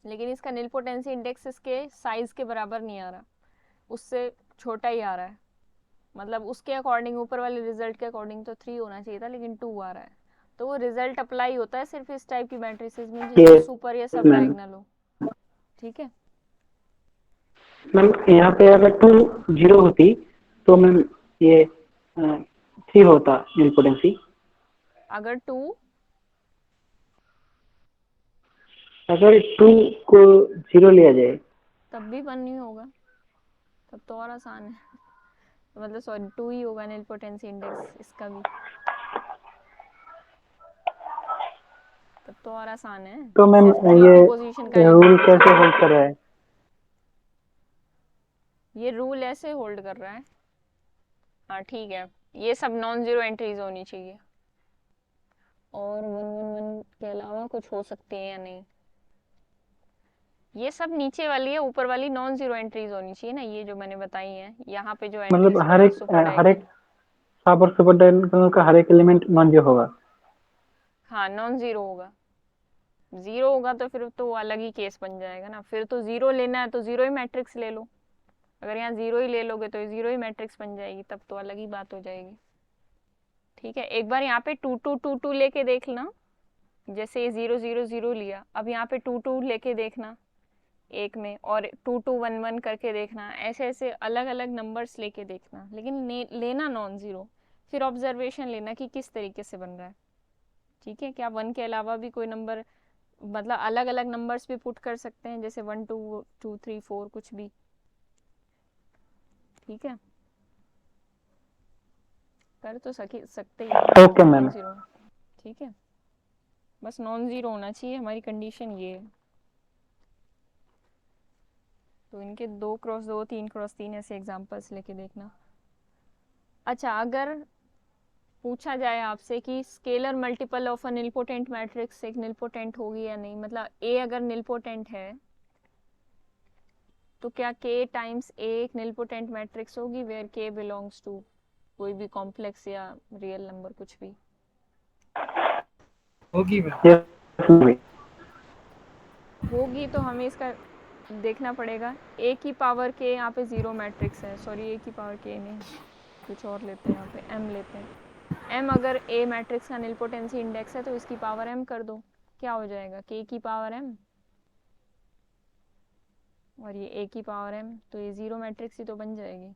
लेकिन इसका निलपोटेंसी इंडेक्स इसके साइज के बराबर नहीं आ रहा, उससे छोटा ही आ रहा है। मतलब उसके अकॉर्डिंग, ऊपर वाले रिजल्ट के अकॉर्डिंग तो 3 होना चाहिए था, लेकिन 2 आ रहा है। तो वो रिजल्ट अप्लाई होता है सिर्फ इस टाइप की मैट्रिसेस में जिसमें सुपर या सब डायगोनल हो, ठीक है। मैम यहाँ पे अगर 2 0 होती तो मैम ये 3 होता निलपोटेंसी। अगर 2 अगर 2 को 0 लिया जाए तब भी 1 नहीं होगा, तब तो और आसान है। तो मतलब सॉरी 2 ही होगा नीलपोटेंसी इंडेक्स इसका भी, तब तो और आसान है। तो मैम सिर्फ 3 ये की पोजीशन का रूल नीलपोटेंसी कैसे पता होल्ड कर करना रहा है। है? ये रूल ऐसे होल्ड कर रहा है, हाँ ठीक है, ये सब नॉन जीरो एंट्रीज होनी चाहिए, और 111 के अलावा कुछ हो सकती है या नहीं, ये सब नीचे वाली है, ऊपर वाली नॉन जीरो एंट्रीज होनी चाहिए ना, ये जो मैंने बताई है, यहाँ पे जो मतलब एंट्रीज पड़ी है सुपर हर एक डायगोनल। सब और सुपर डायगोनल का हर एक एलिमेंट नॉन जीरो होगा। हाँ नॉन जीरो होगा, जीरो होगा तो फिर तो अलग ही केस बन जाएगा ना, फिर तो जीरो लेना है तो जीरो ही मैट्रिक्स ले लो, अगर यहाँ जीरो ही ले लोगे तो जीरो ही मैट्रिक्स बन जाएगी, तब तो अलग ही बात हो जाएगी। ठीक है, एक बार यहाँ पे 2 2 2 2 लेके देख लेना, जैसे ये 0 0 0 लिया, अब यहाँ पे 2 2 लेके देखना एक में, और 2 2 1 1 करके देखना, ऐसे ऐसे अलग अलग नंबर्स लेके देखना, लेकिन लेना नॉन जीरो, फिर ऑब्जर्वेशन लेना कि किस तरीके से बन रहा है। ठीक है, क्या 1 के अलावा भी कोई नंबर, मतलब अलग अलग नंबर्स भी पुट कर सकते हैं, जैसे 1 2 2 3 4 कुछ भी। ठीक है, कर तो सकते ही हैं, ओके नॉन मैम। जीरो। ठीक है, बस नॉन जीरो होना चाहिए, हमारी कंडीशन ये है। तो इनके 2x2 3x3 ऐसे एग्जांपल्स लेके देखना। अच्छा, अगर पूछा जाए आपसे कि scalar multiple of a nilpotent matrix एक निलपोटेंट होगी या नहीं, मतलब ए अगर निलपोटेंट है तो क्या k टाइम्स a एक निलपोटेंट मैट्रिक्स होगी, वेयर k बिलोंग्स टू कोई भी कॉम्प्लेक्स या रियल नंबर कुछ भी। होगी मैम। Yes ma'am. होगी तो हमें इसका देखना पड़ेगा, a की पावर k यहाँ पे जीरो मैट्रिक्स है, सॉरी a की पावर k नहीं, कुछ और लेते हैं, यहाँ पे m लेते हैं। m अगर a मैट्रिक्स का निलपोटेंसी इंडेक्स है तो इसकी पावर m कर दो, क्या हो जाएगा k की पावर m, और ये a की पावर m, तो ये जीरो मैट्रिक्स ही तो बन जाएगी।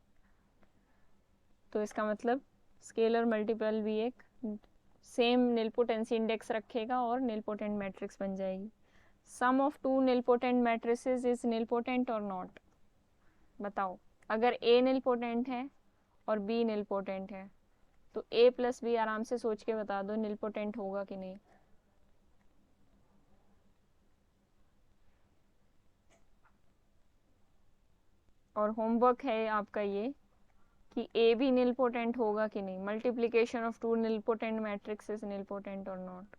तो इसका मतलब स्केलर मल्टीपल भी एक सेम निलपोटेंसी इंडेक्स रखेगा और निलपोटेंट मैट्रिक्स बन जाएगी। Sum of two nilpotent matrices is nilpotent और नॉट, बताओ, अगर a निलपोटेंट है और b निलपोटेंट है तो a प्लस b आराम से सोच के बता दो निलपोटेंट होगा कि नहीं। और होमवर्क है आपका ये कि a भी निलपोटेंट होगा कि नहीं, multiplication of two nilpotent matrix is nilpotent और नॉट।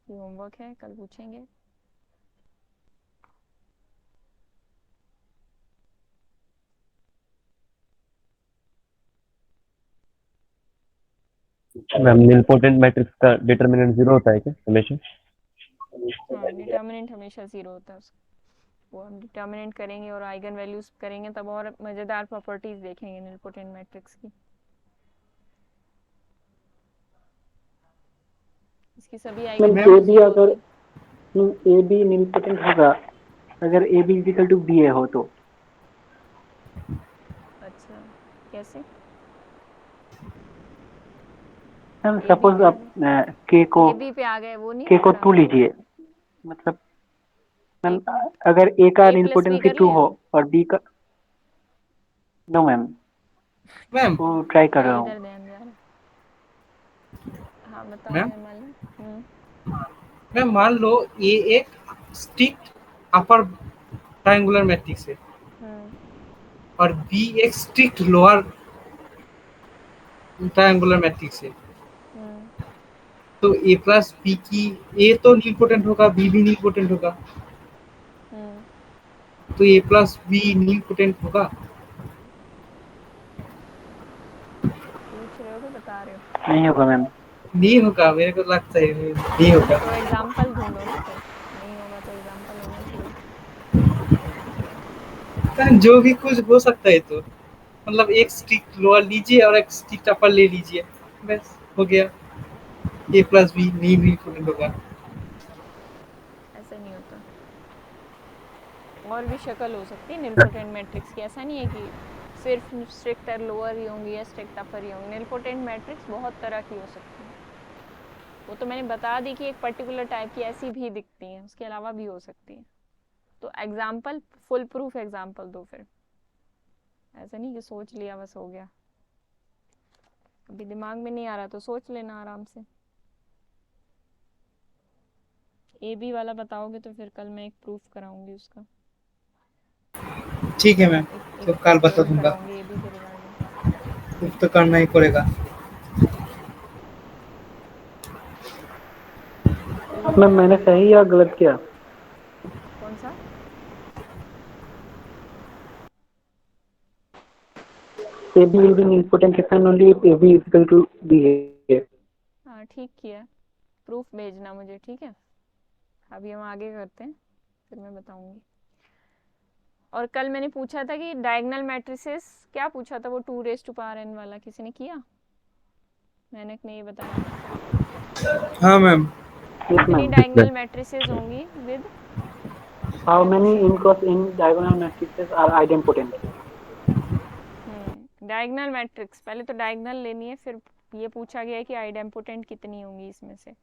ये होमवर्क है, कल पूछेंगे। मैम निलपोटेंट मैट्रिक्स का डिटर्मिनेंट जीरो होता है क्या हमेशा? हाँ डिटर्मिनेंट हमेशा जीरो होता है उसका, वो हम डिटर्मिनेंट करेंगे और आइगन वैल्यूज करेंगे तब और मज़ेदार प्रॉपर्टीज देखेंगे निलपोटेंट मैट्रिक्स की। इसकी सभी आइगन मैम ए वैल्यूज बी जीरो अगर होती ए बी निलपोटेंट होगा अगर A B equal to B A हो तो। है। अच्छा, कैसे? मैम ए बी सपोज पे आ आप गए, ए बी पे आ गए, वो नहीं के को कर 2 रहा। लीजिए, मतलब मैम एक अगर ए का a प्लस बी निलपोटेंसी कर 2 लिया, हो और बी का, नो मैम, मैम वो ट्राई कर रहा ये हूँ। इधर ध्यान दे रहा। हाँ बताओ मैम ये मालूम। मैम मान लो ये एक स्ट्रिक्ट अपर ट्रायंगुलर मैट्रिक्स है हम्म और बी एक स्ट्रिक्ट लोअर ट्रायंगुलर मैट्रिक्स है, हम्म तो ए प्लस बी की ए तो नीलपोटेंट होगा, बी भी नीलपोटेंट होगा, हम्म तो ए प्लस बी नीलपोटेंट होगा। पूछ रहे हो कि बता रहे हो? नहीं होगा मैम। नहीं होगा, मेरे को लगता है नहीं होगा। तो एग्जाम्पल ढूंढो ना, फिर नहीं होगा तो एग्जाम्पल होना चाहिए। जो भी कुछ हो सकता है, तो मतलब एक स्ट्रिक्ट लोअर लीजिए और एक स्ट्रिक्ट अपर ले लीजिए, बस हो गया, ए प्लस बी नहीं नीलपोटेंट होगा। ऐसा नहीं होता, और भी शक्ल हो सकती है निलपोटेंट मैट्रिक्स की, ऐसा नहीं है कि सिर्फ स्ट्रिक्ट लोअर ही होंगी या स्ट्रिक्ट अपर ही होंगी, निलपोटेंट मैट्रिक्स बहुत तरह की हो सकती है। वो तो मैंने बता दी कि एक पर्टिकुलर टाइप की ऐसी भी दिखती हैं, उसके अलावा भी हो सकती है। तो एग्जाम्पल, फुल प्रूफ एग्जाम्पल दो फिर, ऐसा नहीं कि सोच लिया बस हो गया। अभी दिमाग में नहीं आ रहा तो सोच लेना आराम से। ए बी वाला बताओगे तो फिर कल मैं एक प्रूफ कराऊंगी उसका, ठीक है मैम, एक तो कल बता एक्सप्लेन दूंगा। कराऊंगी ए बी के रिगार्डिंग। प्रूफ तो करना ही पड़ेगा। प्रूफ मैम करा मैंने दूंगी। सही या गलत किया? कौन सा? AB will be nilpotent if and only if AB is equal to B है। हाँ ठीक किया, प्रूफ भेजना मुझे, ठीक है। अभी हम आगे करते हैं, फिर मैं बताऊंगी। और कल मैंने पूछा था कि डायगोनल मैट्रिसेस, क्या पूछा था वो 2n वाला, किसी ने किया? मैंने ये बताया था। हाँ मैम। Yes कितनी ma'am. डायगोनल मैट्रिसेस होंगी with How many coefficient? in cross n diagonal matrices are idempotent? Diagonal matrix, पहले तो डायगोनल लेनी है, फिर ये पूछा गया है कि आइडेम्पोटेंट कितनी होंगी इसमें से।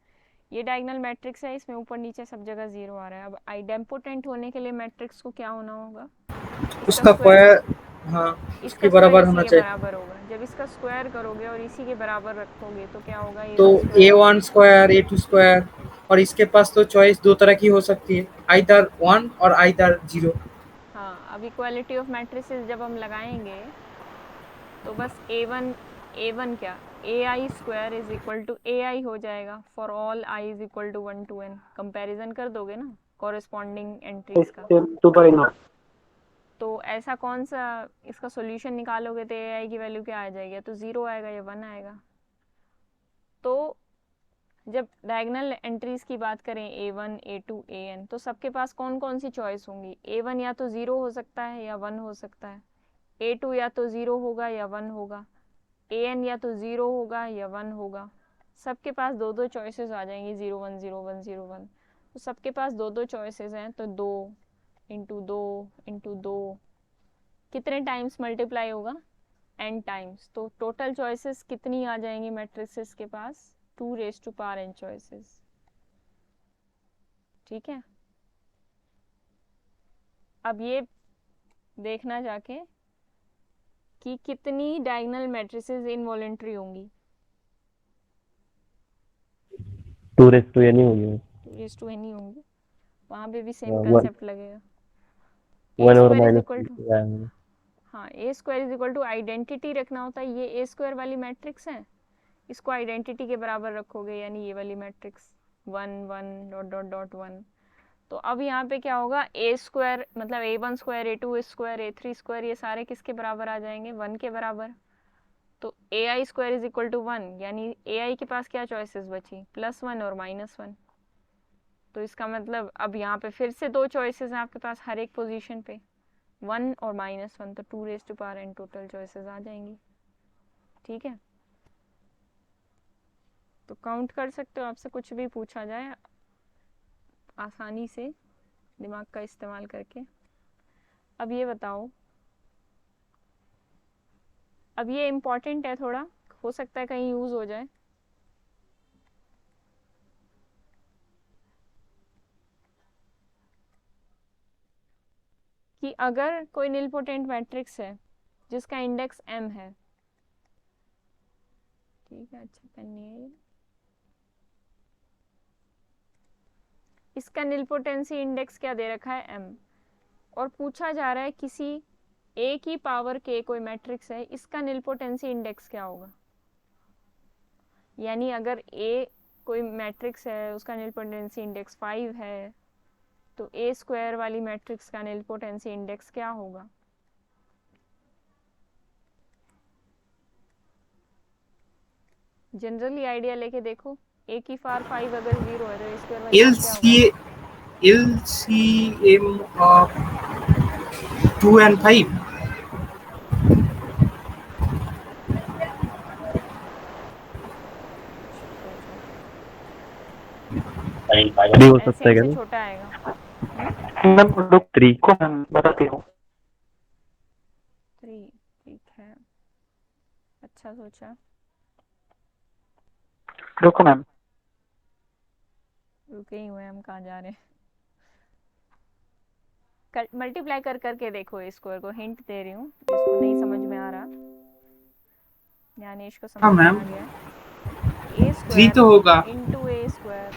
ये डायगोनल मैट्रिक्स है, इसमें ऊपर नीचे सब जगह 0 आ रहा है। अब आइडेम्पोटेंट होने के लिए मैट्रिक्स को क्या होना होगा? इसका उसका स्क्वायर। स्क्वायर, हाँ, उसके इसका स्क्वायर बराबर इसी होना के चाहिए। बराबर होगा। जब इसका स्क्वायर करोगे और इसी के बराबर रखोगे तो क्या होगा? तो A1 square. A1 square, A2 square, और इसके पास तो चॉइस दो तरह की हो सकती है, आइदर 1 और आइदर 0। हाँ, अब इक्वालिटी ऑफ मैट्रिसेस जब हम लगाएंगे तो बस A1 क्या, AI square is equal to AI हो जाएगा for all I is equal to 1 to n। Comparison कर दोगे ना कॉरेस्पॉन्डिंग एंट्रीज का। इससे 2 पर n। तो ऐसा कौन सा, इसका सॉल्यूशन निकालोगे तो AI की वैल्यू क्या आ जाएगी? या तो 0 आएगा या 1 आएगा। तो जब डायगोनल एंट्रीज की बात करें A1 A2 AN, तो सबके पास कौन कौन सी चॉइस होंगी? A1 या तो 0 हो सकता है या 1 हो सकता है, A2 या तो 0 होगा या 1 होगा, AN या तो 0 होगा या 1 होगा। सबके पास दो दो चॉइसेस आ जाएंगी, 0 1 0 1 0 1। तो सबके पास दो दो चॉइसेस हैं, तो 2 कितने टाइम्स मल्टीप्लाई होगा? n times. तो टोटल चॉइसेस कितनी आ जाएंगी मैट्रिसेस के पास? 2n choices. ठीक है। अब ये देखना जाके कि कितनी डायगोनल मैट्रिसेस इनवॉलेंट्री होंगी। 2n ही होगी। 2n ही होंगी, वहां पे भी सेम वन कंसेप्ट लगेगा। ए वन और square is minus equal to, हाँ A square is equal to identity रखना होता है। ये ए स्क्वायर वाली मैट्रिक्स है, इसको आइडेंटिटी के बराबर रखोगे, यानी ये वाली मैट्रिक्स 1 1 डॉट डॉट डॉट 1। तो अब यहाँ पे क्या होगा? ए स्क्वायर मतलब A1 square, A2 square, A3 square, ये सारे किसके बराबर आ जाएंगे? 1 के बराबर। तो AI square is equal to 1, यानी AI के पास क्या चॉइसेस बची? +1 और -1। तो इसका मतलब अब यहाँ पे फिर से दो चॉइसेस हैं आपके पास हर एक पोजीशन पे, 1 और -1। तो 2n टोटल चॉइसेस आ जाएंगी। ठीक है, तो काउंट कर सकते हो, आपसे कुछ भी पूछा जाए आसानी से दिमाग का इस्तेमाल करके। अब ये बताओ, अब ये इम्पॉर्टेंट है थोड़ा, हो सकता है कहीं यूज हो जाए। कि अगर कोई निलपोटेंट मैट्रिक्स है जिसका इंडेक्स m है, ठीक है, अच्छा पेन नहीं है ये, इसका निलपोटेंसी इंडेक्स क्या दे रखा है? m। और पूछा जा रहा है किसी a की पावर k कोई मैट्रिक्स है, इसका निलपोटेंसी इंडेक्स क्या होगा? यानी अगर a कोई मैट्रिक्स है, उसका निलपोटेंसी इंडेक्स 5 है, तो ए स्क्वायर वाली मैट्रिक्स का निलपोटेंसी इंडेक्स क्या होगा? जनरली आइडिया लेके देखो, ए की पावर 5 अगर 0 है तो ए स्क्वायर वाली का क्या होगा? LCM of 2 and 5। सोचो, भी हो सकता है एलसीएम क्या? से छोटा आएगा। मैम रुक 3 को मैम बताती हूँ। 3, ठीक है, अच्छा सोचा। रुको मैम। रुके ही हुए हैं, हम कहाँ जा रहे हैं। मल्टीप्लाई कर करके देखो ए स्क्वायर को, हिंट दे रही हूँ जिसको नहीं समझ में आ रहा। ज्ञानेश को समझ हाँ में मैम, आ गया। ए 3 स्क्वायर तो होगा। Into A square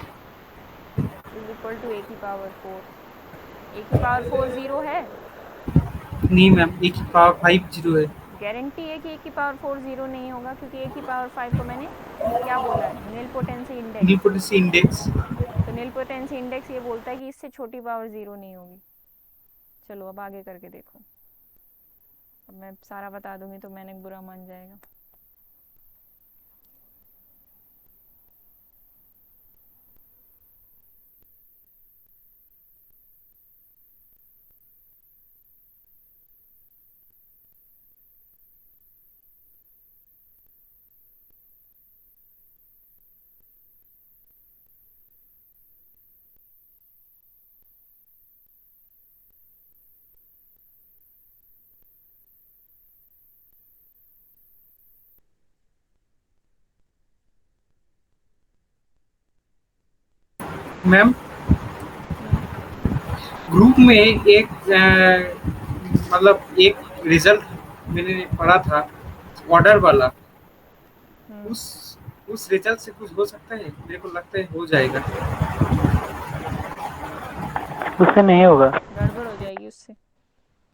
is equal to A की पावर 4। ए की पावर 4 जीरो है? नहीं मैम, ए की पावर 5 जीरो है। गारंटी है कि ए की पावर 4 जीरो नहीं होगा, क्योंकि ए की पावर 5 को मैंने क्या बोला है, नील पोटेंसी इंडेक्स। नील इंडेक्स। तो नील पोटेंसी इंडेक्स ये बोलता है कि इससे छोटी पावर जीरो नहीं होगी। चलो अब आगे करके देखो। अब मैं सारा बता दूंगी तो मैंने बुरा मान जाएगा। मैम, ग्रुप में एक मतलब एक रिजल्ट मैंने पढ़ा था ऑर्डर वाला। उस उस रिजल्ट से कुछ हो सकता है? मेरे को लगता है हो जाएगा। उससे नहीं होगा। गड़बड़ हो जाएगी उससे।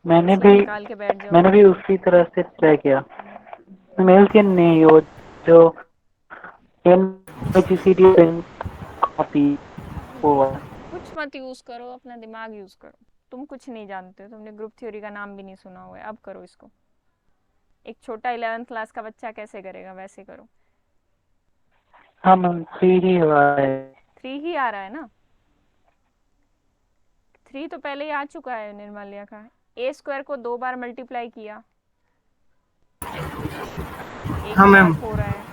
मैंने इसको भी निकाल के बैठ जाओ। मैंने भी उसी तरह से ट्राई किया। मेल के नहीं, वो जो NGCD कॉपी वो वाला। कुछ मत यूज करो, अपना दिमाग यूज करो। तुम कुछ नहीं जानते हो, तुमने ग्रुप थ्योरी का नाम भी नहीं सुना हुआ है। अब करो इसको। एक छोटा 11th क्लास का बच्चा कैसे करेगा, वैसे करो। हाँ मैम, 3 ही हुआ है। 3 ही आ रहा है ना? 3 तो पहले ही आ चुका है निर्मल्या का। ए स्क्वायर को 2 बार मल्टीप्लाई किया, ए हाँ की मैम। पावर 4 आया।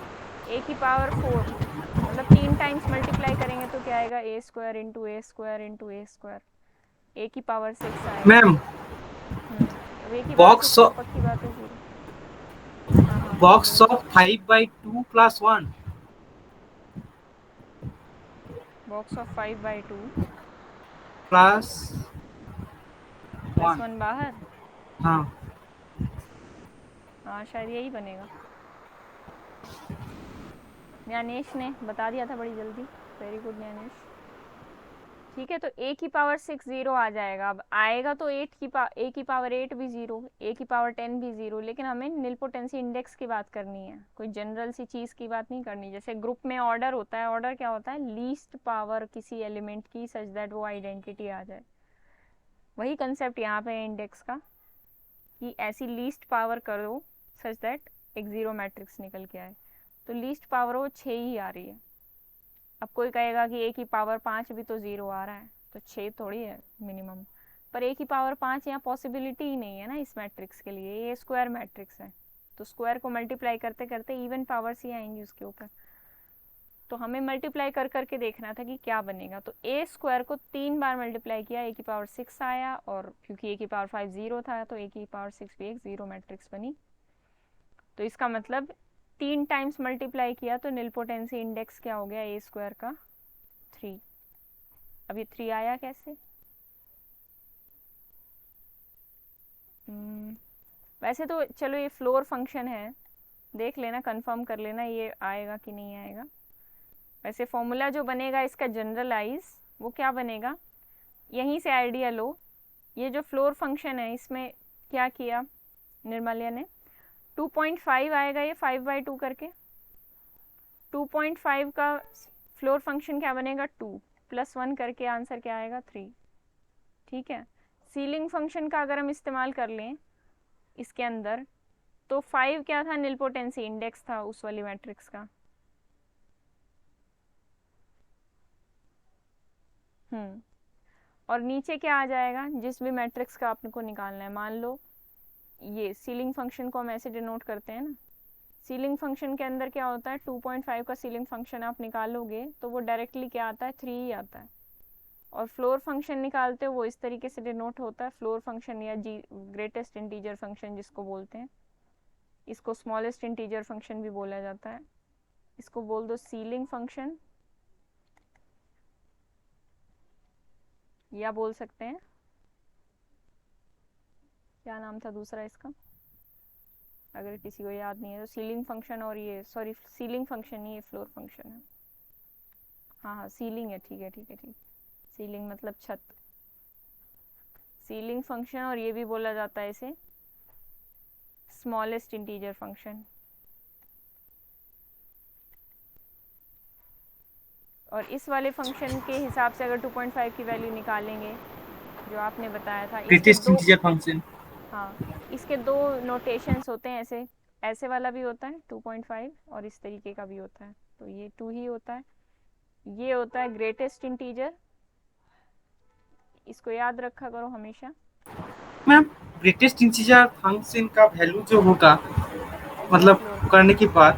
ए की पावर 4 मतलब 3 टाइम्स मल्टीप्लाई करेंगे तो क्या आएगा, ए square into A square into A square. ए की पावर 6 आएगा। मैम, अब ए की पावर बॉक्स 6 तो पक्की बात है जीरो। हाँ हाँ बॉक्स बोलो। Of 5/2 + 1 box of 5/2 + plus 1। 1 बाहर। हाँ हाँ शायद यही बनेगा। ज्ञानेश ने बता दिया था बड़ी जल्दी। Very good Gyanesh. ठीक है, तो ए की पावर 6 जीरो आ जाएगा। अब आएगा तो ए की पावर 8 भी जीरो, ए की पावर 10 भी जीरो। लेकिन हमें नीलपोटेंसी इंडेक्स की बात करनी है, कोई जनरल सी चीज़ की बात नहीं करनी। जैसे ग्रुप में ऑर्डर होता है, ऑर्डर क्या होता है, लीस्ट पावर किसी एलिमेंट की सच दैट वो आइडेंटिटी आ जाए। वही कंसेप्ट यहाँ पे है इंडेक्स का, कि ऐसी लीस्ट पावर करो सच दैट एक जीरो मैट्रिक्स निकल के आए। तो लीस्ट पावर वो 6 ही आ रही है। अब कोई कहेगा कि ए की पावर 5 भी तो जीरो आ रहा है, तो 6 थोड़ी है मिनिमम। पर ए की पावर 5 यहाँ पॉसिबिलिटी ही नहीं है ना इस मैट्रिक्स के लिए। ये स्क्वायर मैट्रिक्स है, तो स्क्वायर को मल्टीप्लाई करते करते इवन पावर्स ही आएंगी उसके ऊपर। तो हमें मल्टीप्लाई कर करके देखना था कि क्या बनेगा। तो ए स्क्वायर को 3 बार मल्टीप्लाई किया, ए की पावर 6 आया, और क्योंकि ए की पावर 5 जीरो था तो ए की पावर 6 भी एक जीरो मैट्रिक्स बनी। तो इसका मतलब 3 टाइम्स मल्टीप्लाई किया तो नीलपोटेंसी इंडेक्स क्या हो गया ए स्क्वायर का, 3। अब ये 3 आया कैसे? वैसे तो चलो ये फ्लोर फंक्शन है, देख लेना, कंफर्म कर लेना ये आएगा कि नहीं आएगा। वैसे फॉर्मूला जो बनेगा इसका जनरलाइज, वो क्या बनेगा, यहीं से आइडिया लो। ये जो फ्लोर फंक्शन है इसमें क्या किया निर्मल्या ने, 2.5 आएगा ये 5/2 करके। 2.5 का फ्लोर फंक्शन क्या बनेगा, 2 + 1 करके आंसर क्या आएगा, 3। ठीक है, सीलिंग फंक्शन का अगर हम इस्तेमाल कर लें इसके अंदर, तो 5 क्या था, नीलपोटेंसी इंडेक्स था उस वाली मैट्रिक्स का। और नीचे क्या आ जाएगा, जिस भी मैट्रिक्स का आपको निकालना है। मान लो ये सीलिंग फंक्शन को हम ऐसे डिनोट करते हैं ना, सीलिंग फंक्शन के अंदर क्या होता है, 2.5 का सीलिंग फंक्शन आप निकालोगे तो वो डायरेक्टली क्या आता है, 3 ही आता है। और फ्लोर फंक्शन निकालते हो वो इस तरीके से डिनोट होता है, फ्लोर फंक्शन या ग्रेटेस्ट इंटीजर फंक्शन जिसको बोलते हैं। इसको स्मॉलेस्ट इंटीजर फंक्शन भी बोला जाता है। इसको बोल दो सीलिंग फंक्शन, या बोल सकते हैं क्या नाम था दूसरा इसका, अगर किसी को याद नहीं है तो सीलिंग फंक्शन, और ये सॉरी सीलिंग फंक्शन नहीं, ये फ्लोर फंक्शन है। हाँ हाँ सीलिंग है, ठीक है ठीक है ठीक, सीलिंग मतलब छत, सीलिंग फंक्शन, और ये भी बोला जाता है इसे स्मॉलेस्ट इंटीजर फंक्शन। और इस वाले फंक्शन के हिसाब से अगर 2.5 की वैल्यू निकालेंगे जो आपने बताया था, इसके ग्रेटेस्ट दो, इंटीजर फंक्शन। हाँ इसके दो नोटेशंस होते हैं, ऐसे ऐसे वाला भी होता है 2.5 और इस तरीके का भी होता है, तो ये 2 ही होता है। ये होता है ग्रेटेस्ट इंटीजर, इसको याद रखा करो हमेशा। मैम ग्रेटेस्ट इंटीजर फंक्शन का वैल्यू जो होगा, वो मतलब फ्लोर करने के फंक्शन। बाद,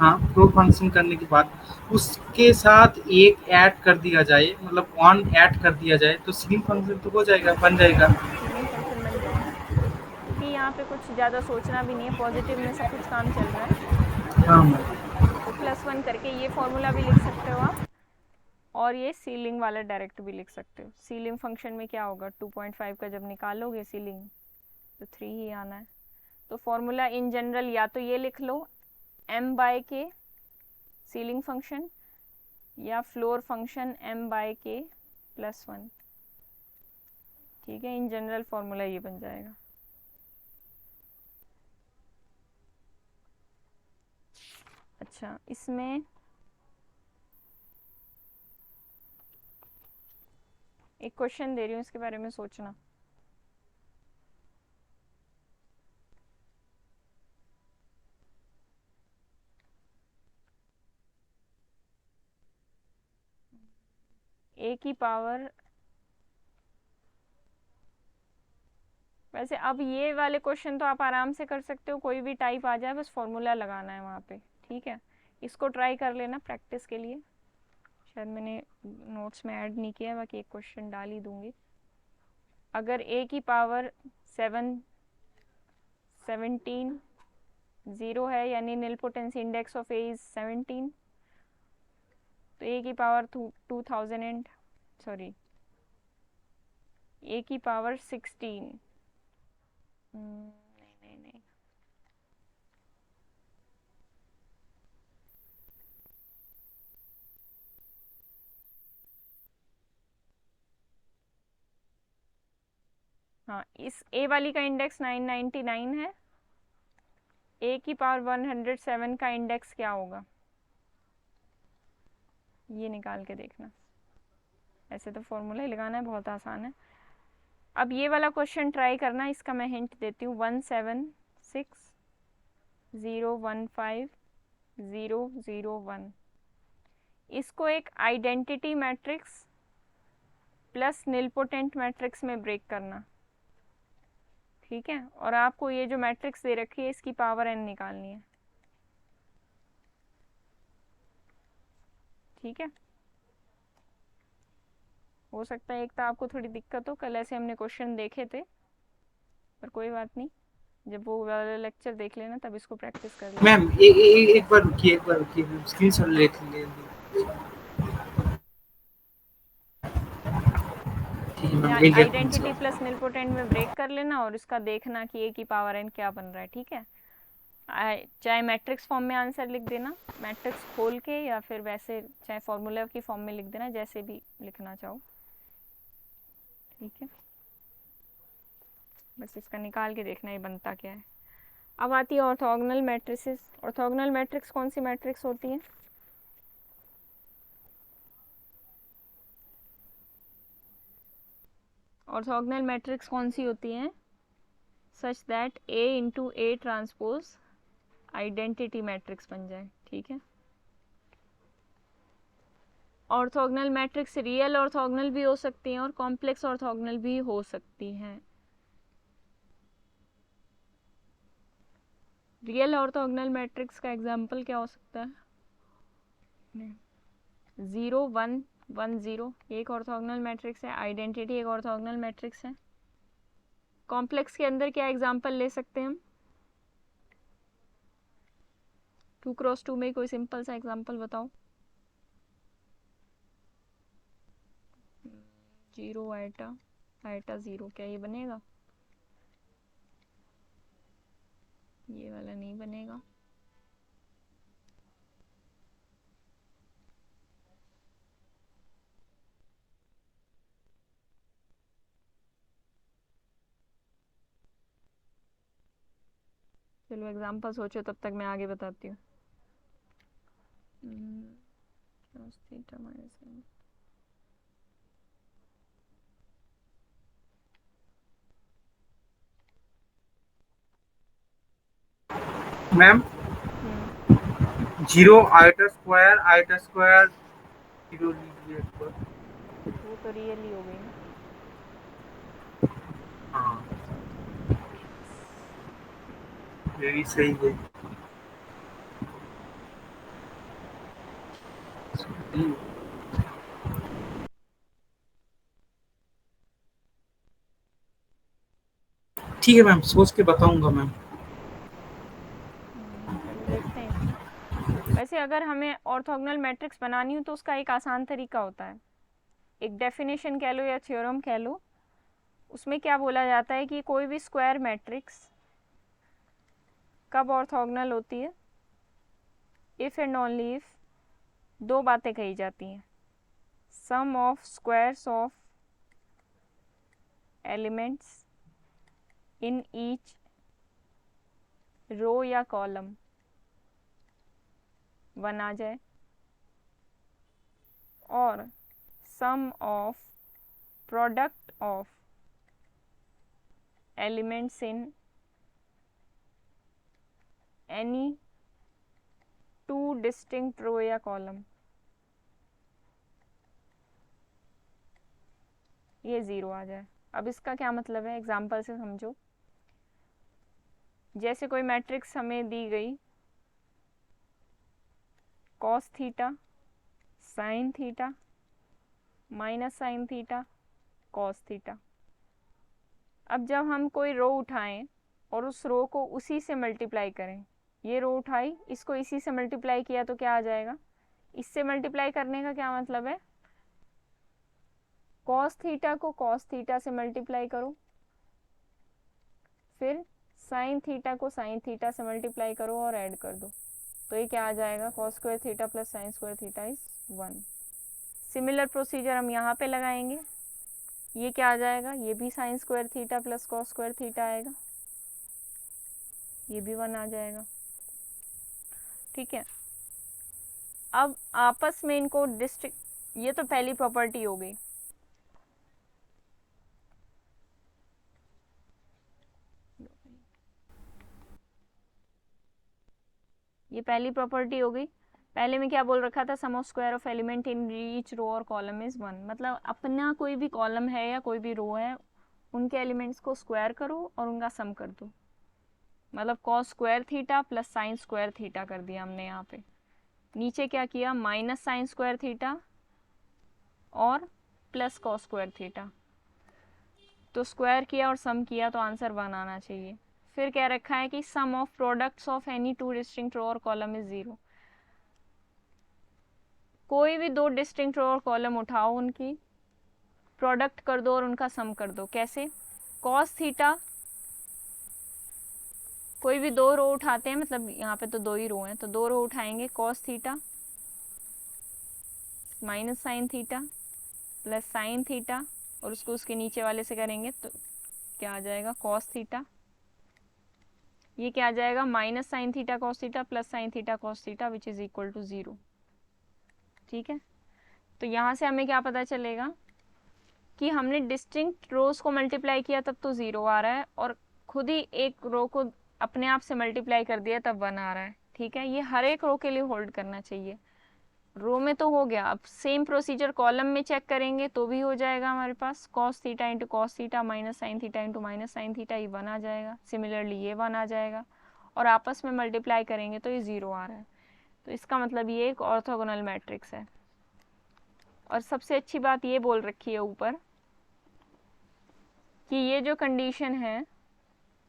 हाँ प्रो फंक्शन करने के बाद उसके साथ एक ऐड कर दिया जाए, मतलब 1 ऐड कर दिया जाए तो सीलिंग फंक्शन तो हो जाएगा, बन जाएगा। सीलिंग फंक्शन बन जाएगा, क्योंकि यहाँ पे कुछ ज़्यादा सोचना भी नहीं है, पॉजिटिव में सब कुछ काम चल रहा है। हाँ मैम। तो +1 करके ये फॉर्मूला भी लिख सकते हो आप, और ये सीलिंग वाला डायरेक्ट भी लिख सकते हो। सीलिंग फंक्शन में क्या होगा, 2.5 का जब निकालोगे सीलिंग तो 3 ही आना है। तो फॉर्मूला इन जनरल या तो ये लिख लो m/k सीलिंग फंक्शन, या फ्लोर फंक्शन m/k +1, ठीक है। इन जनरल फॉर्मूला ये बन जाएगा। अच्छा इसमें एक क्वेश्चन दे रही हूँ, इसके बारे में सोचना। a की पावर, वैसे अब ये वाले क्वेश्चन तो आप आराम से कर सकते हो, कोई भी टाइप आ जाए बस फॉर्मूला लगाना है वहाँ पे, ठीक है। इसको ट्राई कर लेना प्रैक्टिस के लिए, शायद मैंने नोट्स में ऐड नहीं किया, बाकी एक क्वेश्चन डाल ही दूंगी। अगर a की पावर 17 0 है, यानी nilpotency index of A is 17, तो a की पावर 2000 सॉरी a की पावर 16, नहीं नहीं नहीं, हाँ इस a वाली का इंडेक्स 999 है, a की पावर 107 का इंडेक्स क्या होगा, ये निकाल के देखना। ऐसे तो फॉर्मूला ही लगाना है, बहुत आसान है। अब ये वाला क्वेश्चन ट्राई करना, इसका मैं हिंट देती हूँ, 176015001, इसको एक identity matrix plus nilpotent matrix में ब्रेक करना, ठीक है। और आपको ये जो मैट्रिक्स दे रखी है इसकी पावर n निकालनी है, ठीक है। हो सकता है एक तो आपको थोड़ी दिक्कत हो, कल ऐसे हमने क्वेश्चन देखे थे, पर कोई बात नहीं, जब वो वाला लेक्चर देख लेना तब इसको प्रैक्टिस कर लेना। मैम एक बार रुकिए, एक बार रुकिए, मैम स्क्रीनशॉट ले लीजिए। ठीक है मैम, ले लिया आइडेंटिटी स्क्रीनशॉट। प्लस निलपोटेंट में ब्रेक कर लेना और इसका देखना कि a की पावर n क्या बन रहा है, ठीक है। चाहे मैट्रिक्स फॉर्म में आंसर लिख देना, मैट्रिक्स खोल के, या फिर वैसे चाहे फॉर्मूला की फॉर्म में लिख देना, जैसे भी लिखना चाहो, ठीक है। बस इसका निकाल के देखना ये बनता क्या है। अब आती है ऑर्थोगोनल मैट्रिसेस। ऑर्थोगोनल मैट्रिक्स कौन सी मैट्रिक्स होती है, ऑर्थोगोनल मैट्रिक्स कौन सी होती है, such that A into A transpose identity matrix बन जाए, ठीक है। ऑर्थोगोनल मैट्रिक्स रियल ऑर्थोगोनल भी हो सकती हैं और कॉम्प्लेक्स ऑर्थोगोनल भी हो सकती हैं। रियल ऑर्थोगोनल मैट्रिक्स का एग्जांपल क्या हो सकता है, 0 1 1 0 एक ऑर्थोगोनल मैट्रिक्स है, आइडेंटिटी एक ऑर्थोगोनल मैट्रिक्स है। कॉम्प्लेक्स के अंदर क्या एग्जांपल ले सकते हैं हम, 2x2 में कोई सिंपल सा एग्जांपल बताओ। 0 आइटा आइटा 0, क्या ये बनेगा? ये वाला नहीं बनेगा। चलो एग्जाम्पल सोचो, तब तक मैं आगे बताती हूँ। cos theta minus sin। Ma'am 0 iota square 0 लीजिए इसको। वो तो रियल ही हो गई ना। हाँ ये भी सही है। ठीक है मैम, सोच के बताऊंगा मैम। चलो देखते हैं इसको। वैसे अगर हमें ऑर्थोगोनल मैट्रिक्स बनानी हो तो उसका एक आसान तरीका होता है, एक डेफिनेशन कह लो या थ्योरम कह लो। उसमें क्या बोला जाता है कि कोई भी स्क्वायर मैट्रिक्स कब ऑर्थोगोनल होती है, इफ़ एंड ओनली इफ दो बातें कही जाती हैं। Sum of squares of elements in each row या कॉलम 1 आ जाए, और sum of product of elements in any 2 distinct row या कॉलम ये 0 आ जाए। अब इसका क्या मतलब है, एग्जाम्पल से समझो। जैसे कोई मैट्रिक्स हमें दी गई, cos theta sine theta minus sine theta cos theta. अब जब हम कोई रो उठाएं और उस रो को उसी से मल्टीप्लाई करें, ये रो उठाई, इसको इसी से मल्टीप्लाई किया तो क्या आ जाएगा? इससे मल्टीप्लाई करने का क्या मतलब है, कॉस थीटा को कॉस थीटा से मल्टीप्लाई करो, फिर साइन थीटा को साइन थीटा से मल्टीप्लाई करो और ऐड कर दो, तो ये क्या आ जाएगा? Cos square theta plus sine square theta is 1। Similar procedure हम यहाँ पे लगाएंगे। ये क्या आ जाएगा? ये भी sine square theta plus cos square theta आएगा, ये भी 1 आ जाएगा। ठीक है, अब आपस में इनको डिस्ट्रिक्ट, ये तो पहली प्रॉपर्टी हो गई। ये पहली प्रॉपर्टी हो गई। पहले में क्या बोल रखा था, sum of square of element in each row और कॉलम इज 1। मतलब अपना कोई भी कॉलम है या कोई भी रो है, उनके एलिमेंट्स को स्क्वायर करो और उनका सम कर दो। मतलब cos square theta plus sine square theta कर दिया हमने यहाँ पे। नीचे क्या किया, माइनस साइन स्क्वायर थीटा और प्लस कॉस स्क्वायर थीटा, तो स्क्वायर किया और सम किया तो आंसर 1 आना चाहिए। फिर क्या रखा है कि sum of products of any 2 distinct row और कॉलम इज 0। कोई भी 2 डिस्टिंक्ट रो और कॉलम उठाओ, उनकी प्रोडक्ट कर दो और उनका सम कर दो। कैसे? कॉस थीटा, कोई भी 2 रो उठाते हैं, मतलब यहाँ पे तो 2 ही रो हैं, तो 2 रो उठाएंगे, cos theta minus sine theta plus sine theta, और उसको उसके नीचे वाले से करेंगे तो क्या आ जाएगा, कॉस थीटा। ये क्या आ जाएगा, minus sine theta cos theta plus sine theta cos theta which is equal to 0। ठीक है, तो यहाँ से हमें क्या पता चलेगा कि हमने डिस्टिंक्ट रोज को मल्टीप्लाई किया तब तो 0 आ रहा है, और खुद ही एक रो को अपने आप से मल्टीप्लाई कर दिया तब 1 आ रहा है। ठीक है, ये हर एक रो के लिए होल्ड करना चाहिए। रो में तो हो गया, अब सेम प्रोसीजर कॉलम में चेक करेंगे तो भी हो जाएगा हमारे पास। Cos theta into cos theta minus sine theta into minus sine theta, ये 1 आ जाएगा। सिमिलरली ये 1 आ जाएगा, और आपस में मल्टीप्लाई करेंगे तो ये 0 आ रहा है। तो इसका मतलब ये एक ऑर्थोगोनल मैट्रिक्स है। और सबसे अच्छी बात ये बोल रखी है ऊपर कि ये जो कंडीशन है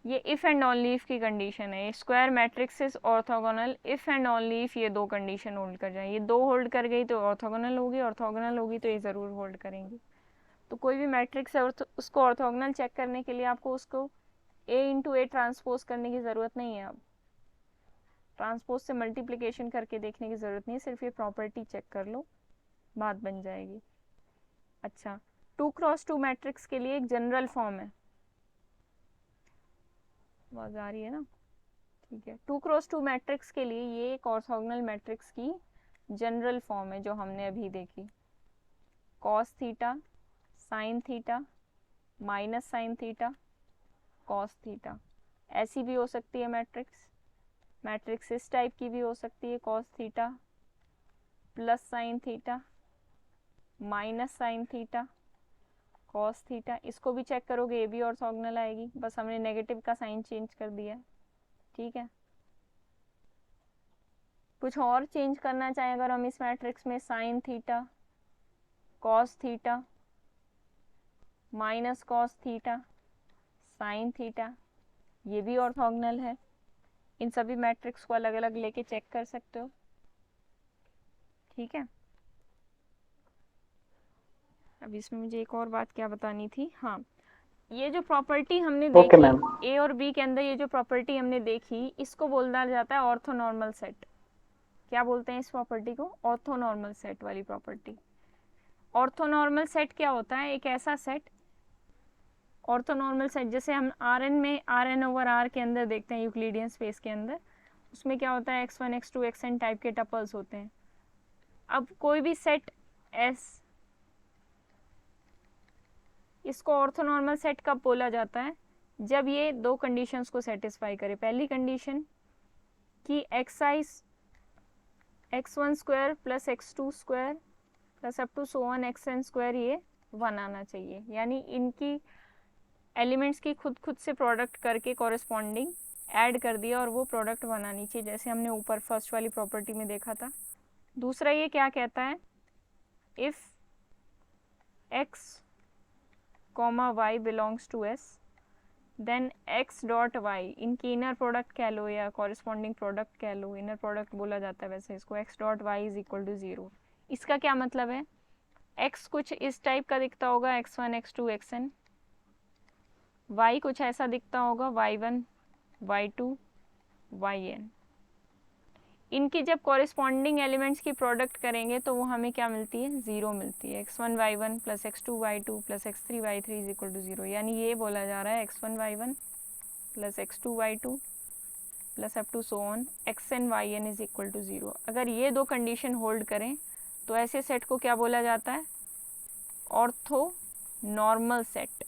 ये इफ़ एंड ओनली इफ की कंडीशन है। Square matrix is orthogonal if and only if ये 2 कंडीशन होल्ड कर जाए। ये 2 होल्ड कर गई तो ऑर्थोगोनल होगी, ऑर्थोगोनल होगी तो ये ज़रूर होल्ड करेंगी। तो कोई भी मैट्रिक्स है उसको ऑर्थोगोनल चेक करने के लिए आपको उसको A इंटू A ट्रांसपोज करने की ज़रूरत नहीं है। अब ट्रांसपोज से मल्टीप्लिकेशन करके देखने की ज़रूरत नहीं है, सिर्फ ये प्रॉपर्टी चेक कर लो, बात बन जाएगी। अच्छा, 2x2 मैट्रिक्स के लिए एक जनरल फॉर्म है, आवाज आ रही है ना? ठीक है, 2x2 मैट्रिक्स के लिए ये एक ऑर्थोगोनल मैट्रिक्स की जनरल फॉर्म है जो हमने अभी देखी। Cos theta sine theta minus sine theta cos theta, ऐसी भी हो सकती है मैट्रिक्स। मैट्रिक्स इस टाइप की भी हो सकती है, cos theta plus sine theta minus sine theta cos theta. इसको भी चेक करोगे, ये भी ऑर्थोगोनल आएगी, बस हमने नेगेटिव का साइन चेंज कर दिया है। ठीक है, कुछ और चेंज करना चाहें अगर हम इस मैट्रिक्स में, sign theta cos theta minus cos theta sine theta, ये भी ऑर्थोगोनल है। इन सभी मैट्रिक्स को अलग अलग लेके चेक कर सकते हो। ठीक है, अब इसमें मुझे एक और बात क्या बतानी थी, हाँ, ये जो प्रॉपर्टी हमने ओके देखी मैम। A और B के अंदर, ये जो प्रॉपर्टी हमने देखी, इसको बोला जाता है ऑर्थोनॉर्मल सेट। क्या बोलते हैं इस प्रॉपर्टी को? ऑर्थोनॉर्मल सेट वाली प्रॉपर्टी। ऑर्थोनॉर्मल सेट क्या होता है? एक ऐसा सेट, ऑर्थोनॉर्मल सेट जैसे हम Rn में Rn ओवर R के अंदर देखते हैं, यूक्लिडियन स्पेस के अंदर, उसमें क्या होता है, x1 x2 xn टाइप के टपल्स होते हैं। अब कोई भी सेट S, इसको ऑर्थोनॉर्मल सेट कब बोला जाता है? जब ये दो कंडीशंस को सेटिस्फाई करे। पहली कंडीशन कि xi x1 square plus x2 square plus up to so on xn square ये 1 आना चाहिए, यानी इनकी एलिमेंट्स की खुद से प्रोडक्ट करके कॉरेस्पॉन्डिंग ऐड कर दिया और वो प्रोडक्ट बनानी चाहिए, जैसे हमने ऊपर फर्स्ट वाली प्रॉपर्टी में देखा था। दूसरा ये क्या कहता है, if x comma y belongs to S then x dot y, इनकी इनर प्रोडक्ट कह लो या कॉरेस्पॉन्डिंग प्रोडक्ट कह लो, इनर प्रोडक्ट बोला जाता है वैसे इसको, x dot y is equal to 0। इसका क्या मतलब है, x कुछ इस टाइप का दिखता होगा, x1 x2 xn, y कुछ ऐसा दिखता होगा, y1 y2 yn। इनकी जब कॉरेस्पॉन्डिंग एलिमेंट्स की प्रोडक्ट करेंगे तो वो हमें क्या मिलती है, 0 मिलती है। x1 y1 plus x2 y2 plus x3 y3 is equal to 0, यानी ये बोला जा रहा है x1 y1 plus x2 y2 plus up to so on xn yn is equal to 0। अगर ये दो कंडीशन होल्ड करें तो ऐसे सेट को क्या बोला जाता है, ऑर्थोनॉर्मल सेट।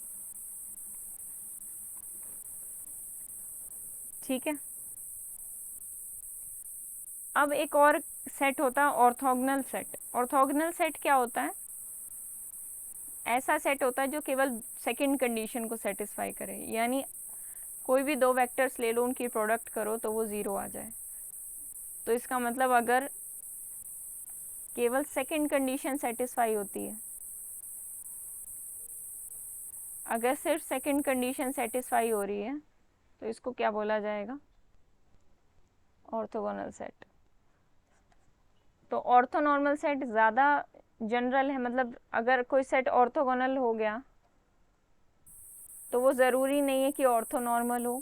ठीक है, अब एक और सेट होता है ऑर्थोगोनल सेट। ऑर्थोगोनल सेट क्या होता है, ऐसा सेट होता है जो केवल सेकंड कंडीशन को सेटिस्फाई करे, यानी कोई भी दो वेक्टर्स ले लो, उनकी प्रोडक्ट करो तो वो 0 आ जाए। तो इसका मतलब अगर केवल सेकंड कंडीशन सेटिस्फाई होती है, अगर सिर्फ सेकंड कंडीशन सेटिस्फाई हो रही है तो इसको क्या बोला जाएगा, ऑर्थोगोनल सेट। तो ऑर्थोनॉर्मल सेट ज़्यादा जनरल है, मतलब अगर कोई सेट ऑर्थोगोनल हो गया तो वो ज़रूरी नहीं है कि ऑर्थोनॉर्मल हो,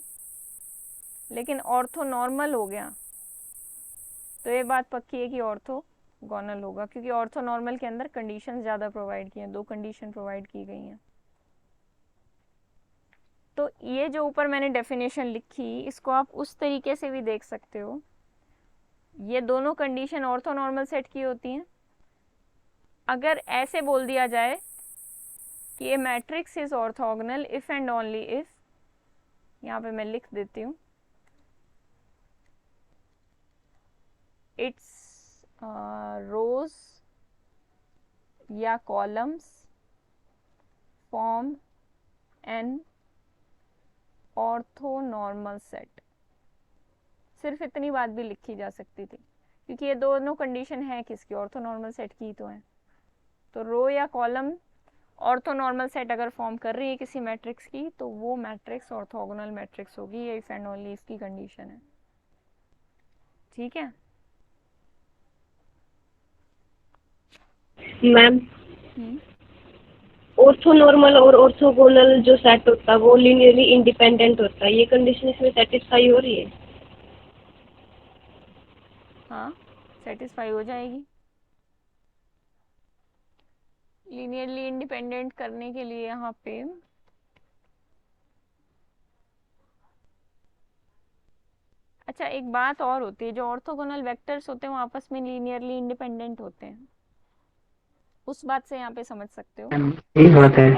लेकिन ऑर्थोनॉर्मल हो गया तो ये बात पक्की है कि ऑर्थोगोनल होगा, क्योंकि ऑर्थोनॉर्मल के अंदर कंडीशन ज़्यादा प्रोवाइड की हैं, 2 कंडीशन प्रोवाइड की गई हैं। तो ये जो ऊपर मैंने डेफिनेशन लिखी, इसको आप उस तरीके से भी देख सकते हो, ये दोनों कंडीशन ऑर्थोनॉर्मल सेट की होती हैं। अगर ऐसे बोल दिया जाए कि ये matrix is orthogonal if and only if, यहाँ पे मैं लिख देती हूँ, इट्स रोज या columns form an orthonormal set. सिर्फ इतनी बात भी लिखी जा सकती थी, क्योंकि ये दोनों कंडीशन है किसकी, ऑर्थोनॉर्मल सेट की तो है। तो रो या कॉलम ऑर्थोनॉर्मल सेट अगर फॉर्म कर रही है किसी मैट्रिक्स की, तो वो मैट्रिक्स ऑर्थोगोनल मैट्रिक्स होगी, ये इफ एंड ओनली इसकी कंडीशन है। ठीक है मैम, ऑर्थोनॉर्मल और ऑर्थोगोनल जो सेट होता है वो लीनियरली इंडिपेंडेंट होता है, ये कंडीशन इसमें सेटिस्फाई हो रही है? हाँ, सेटिस्फाई हो जाएगी। लीनियरली इंडिपेंडेंट करने के लिए यहाँ पे अच्छा एक बात और होती है, जो ऑर्थोगोनल वेक्टर्स होते हैं वो आपस में लीनियरली इंडिपेंडेंट होते हैं, उस बात से यहाँ पे समझ सकते हो। मैम यही बात है।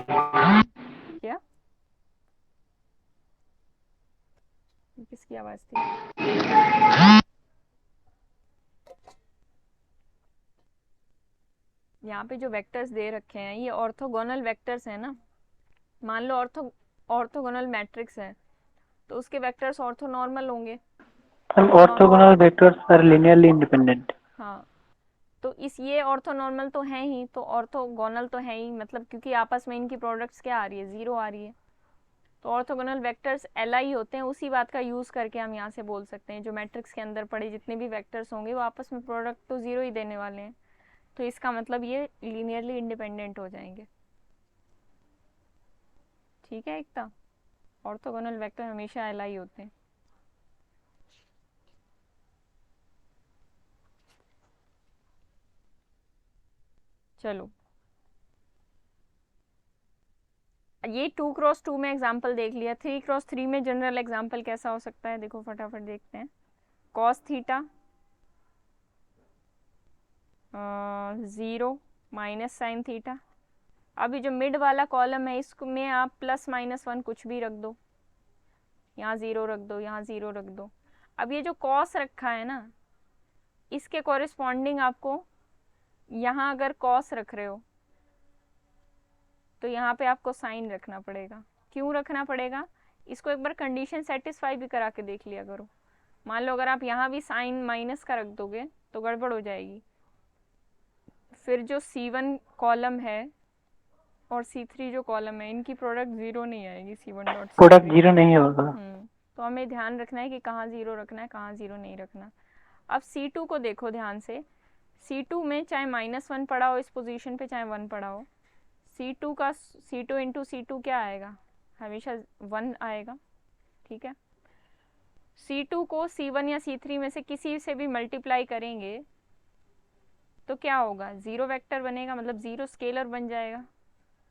क्या किसकी आवाज थी? यहाँ पे जो वेक्टर्स दे रखे हैं ये ऑर्थोगोनल वेक्टर्स हैं ना। मान लो ऑर्थोगोनल मैट्रिक्स है तो उसके वेक्टर्स ऑर्थोनॉर्मल होंगे। Ma'am orthogonal vectors are linearly independent. हाँ, तो इस ये ऑर्थोनॉर्मल तो है ही, तो ऑर्थोगोनल तो है ही, मतलब क्योंकि आपस में इनकी प्रोडक्ट्स क्या आ रही है, जीरो आ रही है। तो ऑर्थोगोनल वेक्टर्स एलआई होते हैं, उसी बात का यूज करके हम यहाँ से बोल सकते हैं जो मैट्रिक्स के अंदर पड़े जितने भी वेक्टर्स होंगे वो आपस में प्रोडक्ट तो जीरो ही देने वाले हैं, तो इसका मतलब ये लीनियरली इंडिपेंडेंट हो जाएंगे। ठीक है, एकता, ऑर्थोगोनल वेक्टर हमेशा एलआई होते हैं। चलो ये 2x2 में एग्जाम्पल देख लिया, 3x3 में जनरल एग्जाम्पल कैसा हो सकता है, देखो फटाफट देखते हैं। Cos theta 0 minus sine theta. अभी जो मिड वाला कॉलम है इसमें आप +-1 कुछ भी रख दो, यहाँ 0 रख दो, यहाँ 0 रख दो। अब ये जो कॉस रखा है ना इसके कॉरेस्पॉन्डिंग आपको यहाँ अगर कॉस रख रहे हो तो यहाँ पे आपको साइन रखना पड़ेगा। क्यों रखना पड़ेगा? इसको एक बार कंडीशन सेटिस्फाई भी करा के देख लिया करो। मान लो अगर आप यहाँ भी साइन माइनस का रख दोगे तो गड़बड़ हो जाएगी, फिर जो C1 कॉलम है और C3 जो कॉलम है इनकी प्रोडक्ट जीरो नहीं आएगी, C1 डॉट प्रोडक्ट जीरो नहीं होगा। तो हमें ध्यान रखना है कि कहाँ जीरो रखना है, कहाँ जीरो नहीं रखना। अब C2 को देखो ध्यान से, C2 में चाहे -1 पड़ा हो इस पोजीशन पे, चाहे 1 पड़ा हो, C2 का C2 इंटू C2 क्या आएगा, हमेशा 1 आएगा। ठीक है, C2 को C1 या C3 में से किसी से भी मल्टीप्लाई करेंगे तो क्या होगा, जीरो वेक्टर बनेगा, मतलब जीरो स्केलर बन जाएगा।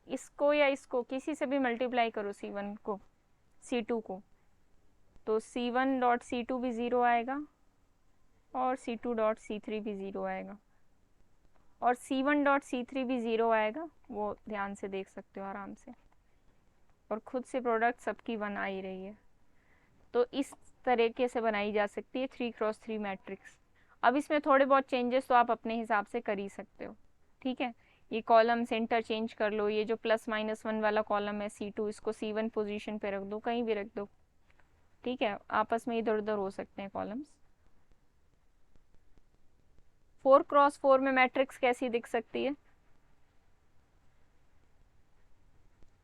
इसको या इसको किसी से भी मल्टीप्लाई करो C1 को C2 को, तो C1 डॉट C2 भी ज़ीरो आएगा और C2 डॉट C3 भी ज़ीरो आएगा और C1 डॉट C3 भी ज़ीरो आएगा, वो ध्यान से देख सकते हो आराम से। और खुद से प्रोडक्ट सबकी 1 आ ही रही है, तो इस तरीके से बनाई जा सकती है 3x3 मैट्रिक्स। अब इसमें थोड़े बहुत चेंजेस तो आप अपने हिसाब से कर ही सकते हो। ठीक है, ये कॉलम से इंटरचेंज कर लो, ये जो +-1 वाला कॉलम है C2 इसको C1 पोजीशन पे रख दो, कहीं भी रख दो। ठीक है, आपस में इधर उधर हो सकते हैं कॉलम्स। 4x4 में मैट्रिक्स कैसी दिख सकती है?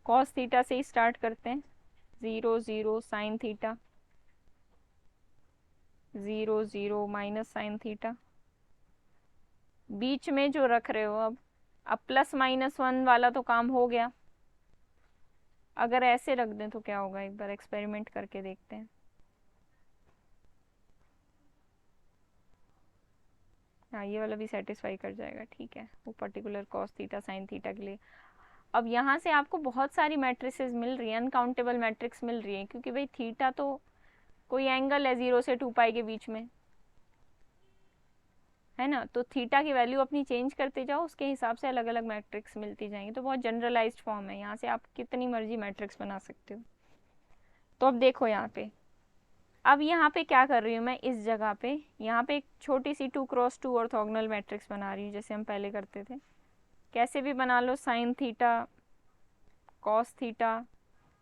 कॉस थीटा से ही स्टार्ट करते हैं, 0 0 sine theta, 0 0 minus sine theta. बीच में जो रख रहे हो अब +-1 वाला तो काम हो गया। अगर ऐसे रख दें तो क्या होगा, एक बार एक्सपेरिमेंट करके देखते हैं। हाँ, ये वाला भी सेटिस्फाई कर जाएगा। ठीक है, वो particular cos theta sine theta के लिए। अब यहाँ से आपको बहुत सारी मैट्रिसेस मिल रही हैं, अनकाउंटेबल मैट्रिक्स मिल रही हैं, क्योंकि भाई थीटा तो कोई एंगल है 0 से 2π के बीच में, है ना। तो थीटा की वैल्यू अपनी चेंज करते जाओ, उसके हिसाब से अलग अलग मैट्रिक्स मिलती जाएंगी। तो बहुत जनरलाइज्ड फॉर्म है, यहाँ से आप कितनी मर्जी मैट्रिक्स बना सकते हो। तो अब देखो यहाँ पे, अब यहाँ पे क्या कर रही हूँ मैं, इस जगह पे यहाँ पे एक छोटी सी 2x2 ऑर्थोगोनल मैट्रिक्स बना रही हूँ, जैसे हम पहले करते थे। कैसे भी बना लो, sine theta cos theta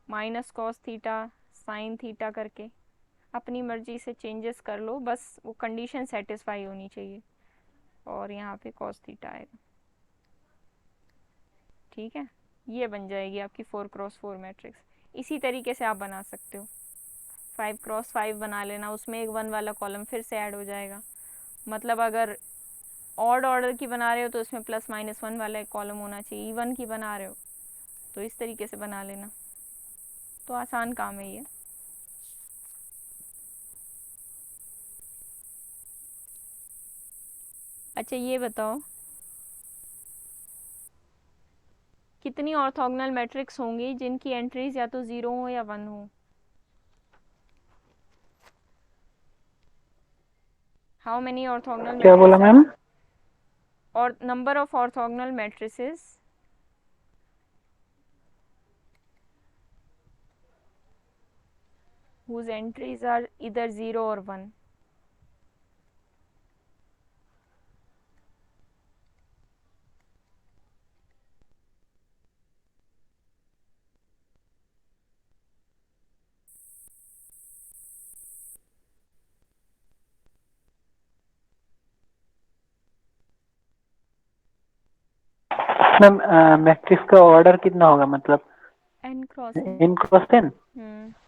minus cos theta sine theta करके अपनी मर्जी से चेंजेस कर लो, बस वो कंडीशन सेटिस्फाई होनी चाहिए। और यहाँ पे कॉस थीटा आएगा। ठीक है, ये बन जाएगी आपकी 4x4 मैट्रिक्स। इसी तरीके से आप बना सकते हो, 5x5 बना लेना, उसमें एक 1 वाला कॉलम फिर से ऐड हो जाएगा। मतलब अगर ऑड ऑर्डर की बना रहे हो तो इसमें +-1 वाला एक कॉलम होना चाहिए, इवन की बना रहे हो तो इस तरीके से बना लेना, तो आसान काम है ये। अच्छा ये बताओ कितनी ऑर्थोगोनल मैट्रिक्स होंगी जिनकी एंट्रीज या तो 0 हो या 1 हो? हाउ मेनी ऑर्थोगोनल क्या बोला मैम? और number of orthogonal matrices whose entries are either 0 or 1? Ma'am matrix का ऑर्डर कितना होगा, मतलब n cross n। n cross n?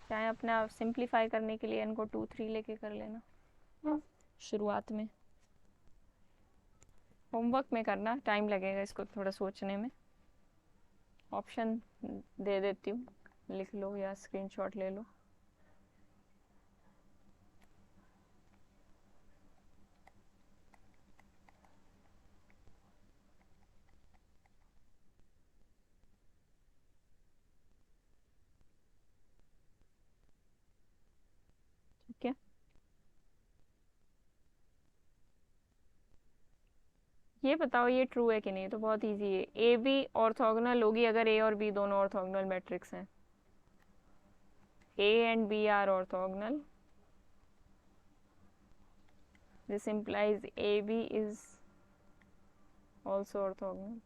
चाहे अपना सिंप्लीफाई करने के लिए n को 2 3 लेके कर लेना शुरुआत में। होमवर्क में करना, टाइम लगेगा इसको थोड़ा सोचने में। ऑप्शन दे देती हूँ, लिख लो या स्क्रीनशॉट ले लो। ठीक है, ये बताओ ये ट्रू है कि नहीं? तो बहुत इजी है, ए बी ऑर्थोगोनल होगी अगर ए और बी दोनों ऑर्थोगोनल मैट्रिक्स हैं। A and B are orthogonal, this implies AB is also orthogonal.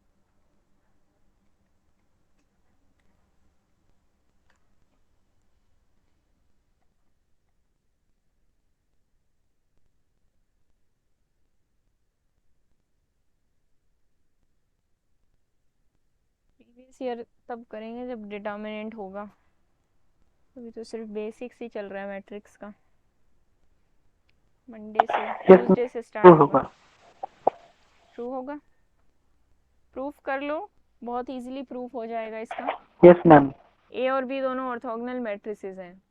Previous year तब करेंगे जब डिटर्मिनेंट होगा, अभी तो सिर्फ बेसिक्स ही चल रहा है मैट्रिक्स का। मंडे से ट्यूसडे से स्टार्ट होगा। ट्रू होगा, प्रूफ कर लो, बहुत इजीली प्रूफ हो जाएगा इसका। Yes ma'am. ए और बी दोनों ऑर्थोगोनल मैट्रिसेस हैं,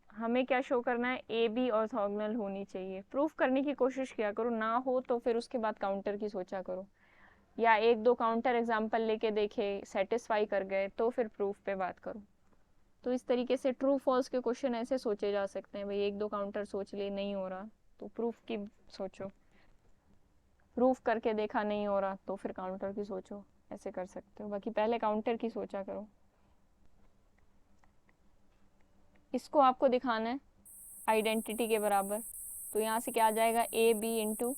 हमें क्या शो करना है? ए बी ऑर्थोगोनल होनी चाहिए। प्रूफ करने की कोशिश किया करो, ना हो तो फिर उसके बाद काउंटर की सोचा करो, या एक दो काउंटर एग्जाम्पल लेके देखे, सेटिस्फाई कर गए तो फिर प्रूफ पे बात करो। तो इस तरीके से ट्रू फॉल्स के क्वेश्चन ऐसे सोचे जा सकते हैं। भाई एक दो काउंटर सोच लिए, नहीं हो रहा तो प्रूफ की सोचो, प्रूफ करके देखा नहीं हो रहा तो फिर काउंटर की सोचो, ऐसे कर सकते हो। बाकी पहले काउंटर की सोचा करो। इसको आपको दिखाना है आइडेंटिटी के बराबर, तो यहाँ से क्या आ जाएगा? A B into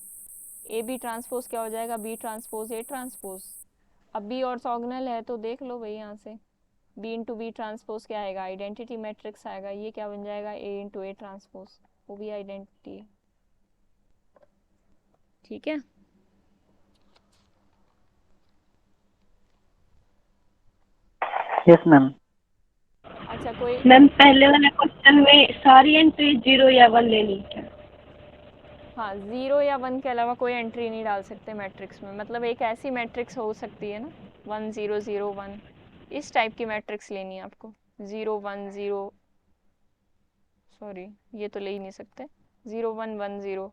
A B transpose क्या हो जाएगा? B transpose A transpose. अब बी ऑर्थोगोनल है तो देख लो भाई, यहाँ से बी इंटू बी ट्रांसपोज क्या आएगा? आइडेंटिटी मैट्रिक्स आएगा। ये क्या बन जाएगा? ए इंटू ए ट्रांसपोज, वो भी आइडेंटिटी है। ठीक है, यस मैम। अच्छा कोई मैम पहले वाले क्वेश्चन में सारी एंट्री 0 या 1 लेनी है? हाँ, 0 या 1 के अलावा कोई एंट्री नहीं डाल सकते मैट्रिक्स में। मतलब एक ऐसी मैट्रिक्स हो सकती है ना 1 0 0 1, इस टाइप की मैट्रिक्स लेनी है आपको। 0 1 0, सॉरी ये तो ले ही नहीं सकते, 0 1 1 0,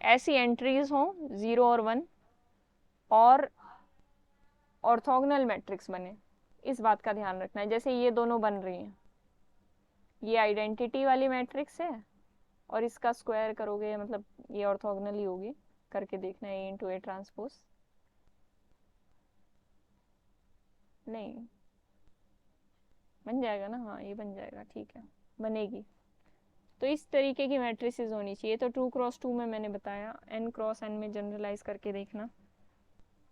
ऐसी एंट्रीज हो 0 और 1 और ऑर्थोगोनल मैट्रिक्स बने, इस बात का ध्यान रखना है। जैसे ये दोनों बन रही हैं, ये आइडेंटिटी वाली मैट्रिक्स है और इसका स्क्वायर करोगे मतलब ये ऑर्थोगोनल ही होगी, करके देखना है। ए इंटू ए ट्रांसपोज नहीं बन जाएगा ना? हाँ ये बन जाएगा, ठीक है बनेगी। तो इस तरीके की मैट्रिसेस होनी चाहिए। तो 2 क्रॉस 2 में मैंने बताया, n क्रॉस n में जनरलाइज करके देखना।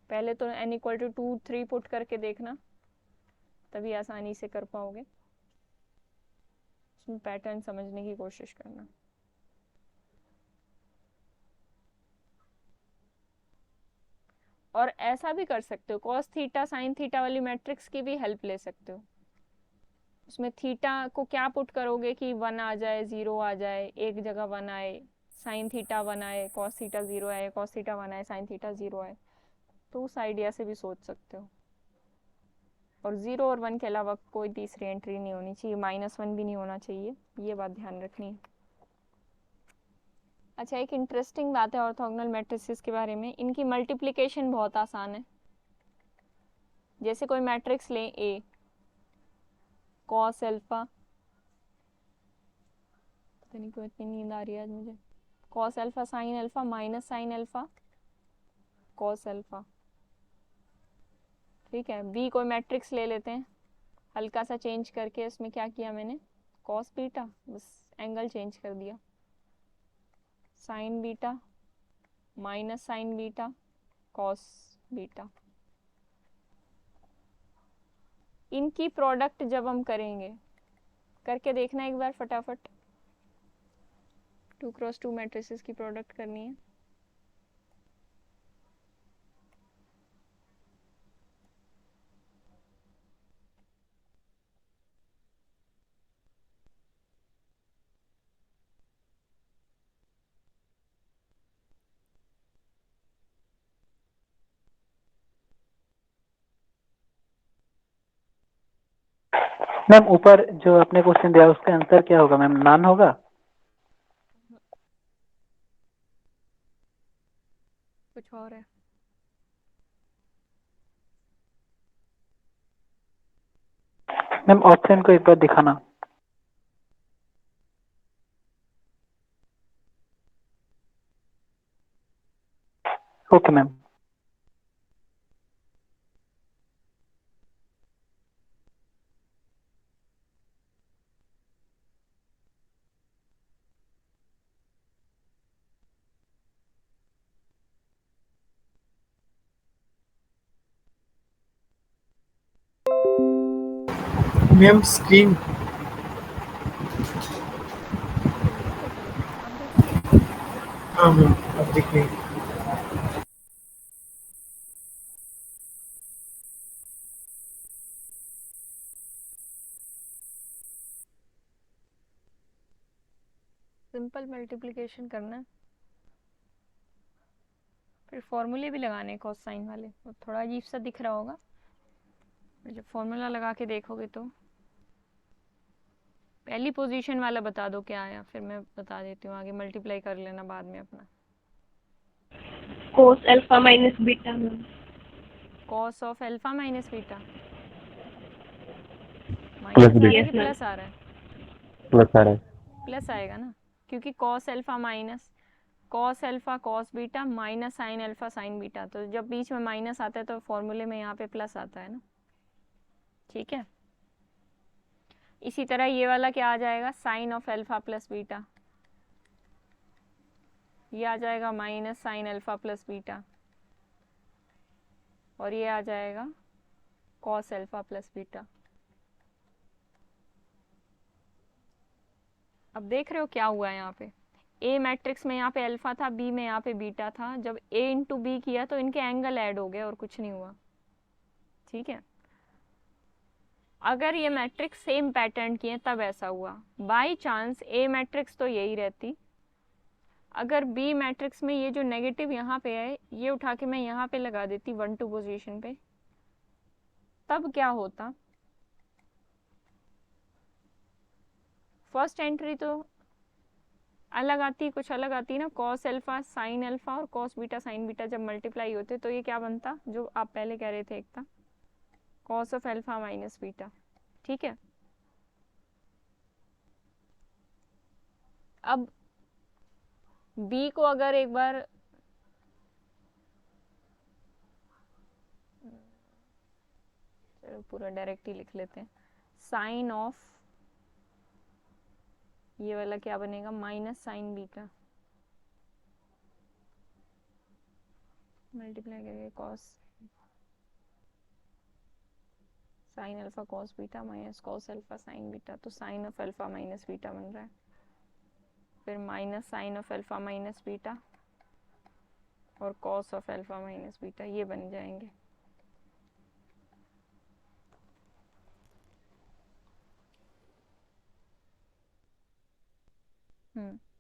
पहले तो n इक्वल टू 2 3 पुट करके देखना, तभी आसानी से कर पाओगे। उसमें पैटर्न समझने की कोशिश करना। और ऐसा भी कर सकते हो, कॉस थीटा साइन थीटा वाली मैट्रिक्स की भी हेल्प ले सकते हो। उसमें थीटा को क्या पुट करोगे कि 1 आ जाए, 0 आ जाए, एक जगह 1 आए, साइन थीटा 1 आए, कॉस थीटा 0 आए, कॉस थीटा 1 आए, साइन थीटा 0 आए। तो उस आइडिया से भी सोच सकते हो। और 0 और 1 के अलावा कोई तीसरी एंट्री नहीं होनी चाहिए, -1 भी नहीं होना चाहिए, ये बात ध्यान रखनी है। अच्छा, एक इंटरेस्टिंग बात है ऑर्थोगोनल मैट्रिसेस के बारे में, इनकी मल्टीप्लिकेशन बहुत आसान है। जैसे कोई मैट्रिक्स लें A, कॉस अल्फा, पता नहीं क्यों इतनी नींद आ रही है आज मुझे, cos alpha sine alpha minus sine alpha cos alpha, ठीक है। B कोई मैट्रिक्स ले लेते हैं, हल्का सा चेंज करके उसमें क्या किया मैंने, कॉस बीटा, बस एंगल चेंज कर दिया, sign beta minus sine beta cos beta. इनकी प्रोडक्ट जब हम करेंगे, करके देखना एक बार फटाफट, 2x2 मैट्रिसेस की प्रोडक्ट करनी है। मैम ऊपर जो आपने क्वेश्चन दिया उसका आंसर क्या होगा मैम, नान होगा? कुछ और है? मैम ऑप्शन को एक बार दिखाना। Okay ma'am. मैम स्क्रीन, देखो पहले, अब देख रहे हो? हाँ मैम अब दिख रही है। सिंपल मल्टीप्लिकेशन करना है, फिर फॉर्मूले भी लगाने हैं कॉस साइन वाले, वो थोड़ा अजीब सा दिख रहा होगा, पर जब फॉर्मूला लगा के देखोगे तो। पहली पोजीशन वाला बता दो क्या आया, फिर मैं बता देती हूँ, आगे मल्टीप्लाई कर लेना बाद में अपना। Cos alpha minus beta ma'am. Cos of alpha minus beta, plus minus आ रहा है बीटा, Yes, कि ma'am. प्लस आ रहा है? प्लस आ रहा है। प्लस आएगा ना, क्योंकि cos alpha minus cos alpha cos beta minus sine alpha sine beta, तो जब बीच में माइनस आता है तो फॉर्मूले में यहाँ पे प्लस आता है ना, ठीक है। इसी तरह ये वाला क्या आ जाएगा, sine of alpha plus beta, ये आ जाएगा minus sine alpha plus beta, और ये आ जाएगा कॉस अल्फा प्लस बीटा। अब देख रहे हो क्या हुआ है यहाँ पे, ए मैट्रिक्स में यहाँ पे अल्फा था, बी में यहाँ पे बीटा था, जब ए इंटू बी किया तो इनके एंगल ऐड हो गए और कुछ नहीं हुआ, ठीक है। अगर ये मैट्रिक्स सेम पैटर्न की है तब ऐसा हुआ, बाई चांस ए मैट्रिक्स तो यही रहती, अगर बी मैट्रिक्स में ये जो नेगेटिव यहाँ पे है ये उठा के मैं यहाँ पे लगा देती 1 2 पोजीशन पे, तब क्या होता, फर्स्ट एंट्री तो अलग आती, कुछ अलग आती ना, कॉस अल्फा साइन अल्फा और कॉस बीटा साइन बीटा जब मल्टीप्लाई होते तो ये क्या बनता, जो आप पहले कह रहे थे, एक था cos of alpha minus beta, ठीक है। अब b को अगर एक बार चलो पूरा डायरेक्ट ही लिख लेते हैं, साइन ऑफ ये वाला क्या बनेगा, माइनस साइन बीटा मल्टीप्लाई करके cos sine alpha cos beta minus cos alpha sine beta, तो sine of alpha minus beta बन रहा है, फिर minus sine of alpha minus beta और cos of alpha minus beta, ये बन जाएंगे।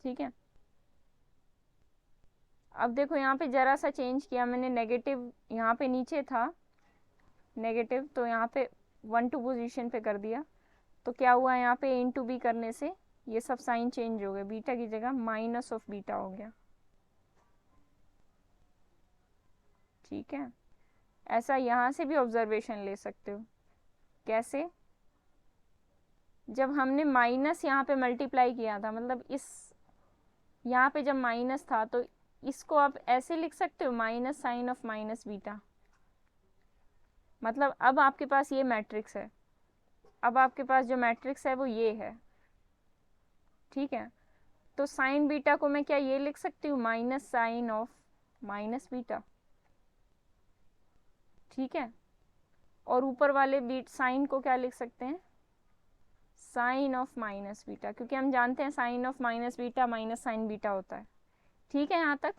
ठीक है। अब देखो यहाँ पे जरा सा चेंज किया मैंने, नेगेटिव यहाँ पे नीचे था नेगेटिव, तो यहाँ पे 1 2 पोजीशन पे कर दिया, तो क्या हुआ यहाँ पे इन टू बी करने से ये सब साइन चेंज हो गए, बीटा की जगह माइनस ऑफ बीटा हो गया। ठीक है, ऐसा यहाँ से भी ऑब्जर्वेशन ले सकते हो। कैसे? जब हमने माइनस यहाँ पे मल्टीप्लाई किया था, मतलब इस यहाँ पे जब माइनस था तो इसको आप ऐसे लिख सकते हो, minus sine of minus beta. मतलब अब आपके पास ये मैट्रिक्स है, अब आपके पास जो मैट्रिक्स है वो ये है। ठीक है, तो साइन बीटा को मैं क्या ये लिख सकती हूँ, minus sine of minus beta. ठीक है, और ऊपर वाले बीट साइन को क्या लिख सकते हैं, साइन ऑफ माइनस बीटा, क्योंकि हम जानते हैं sine of minus beta minus sine beta होता है। ठीक है यहाँ तक?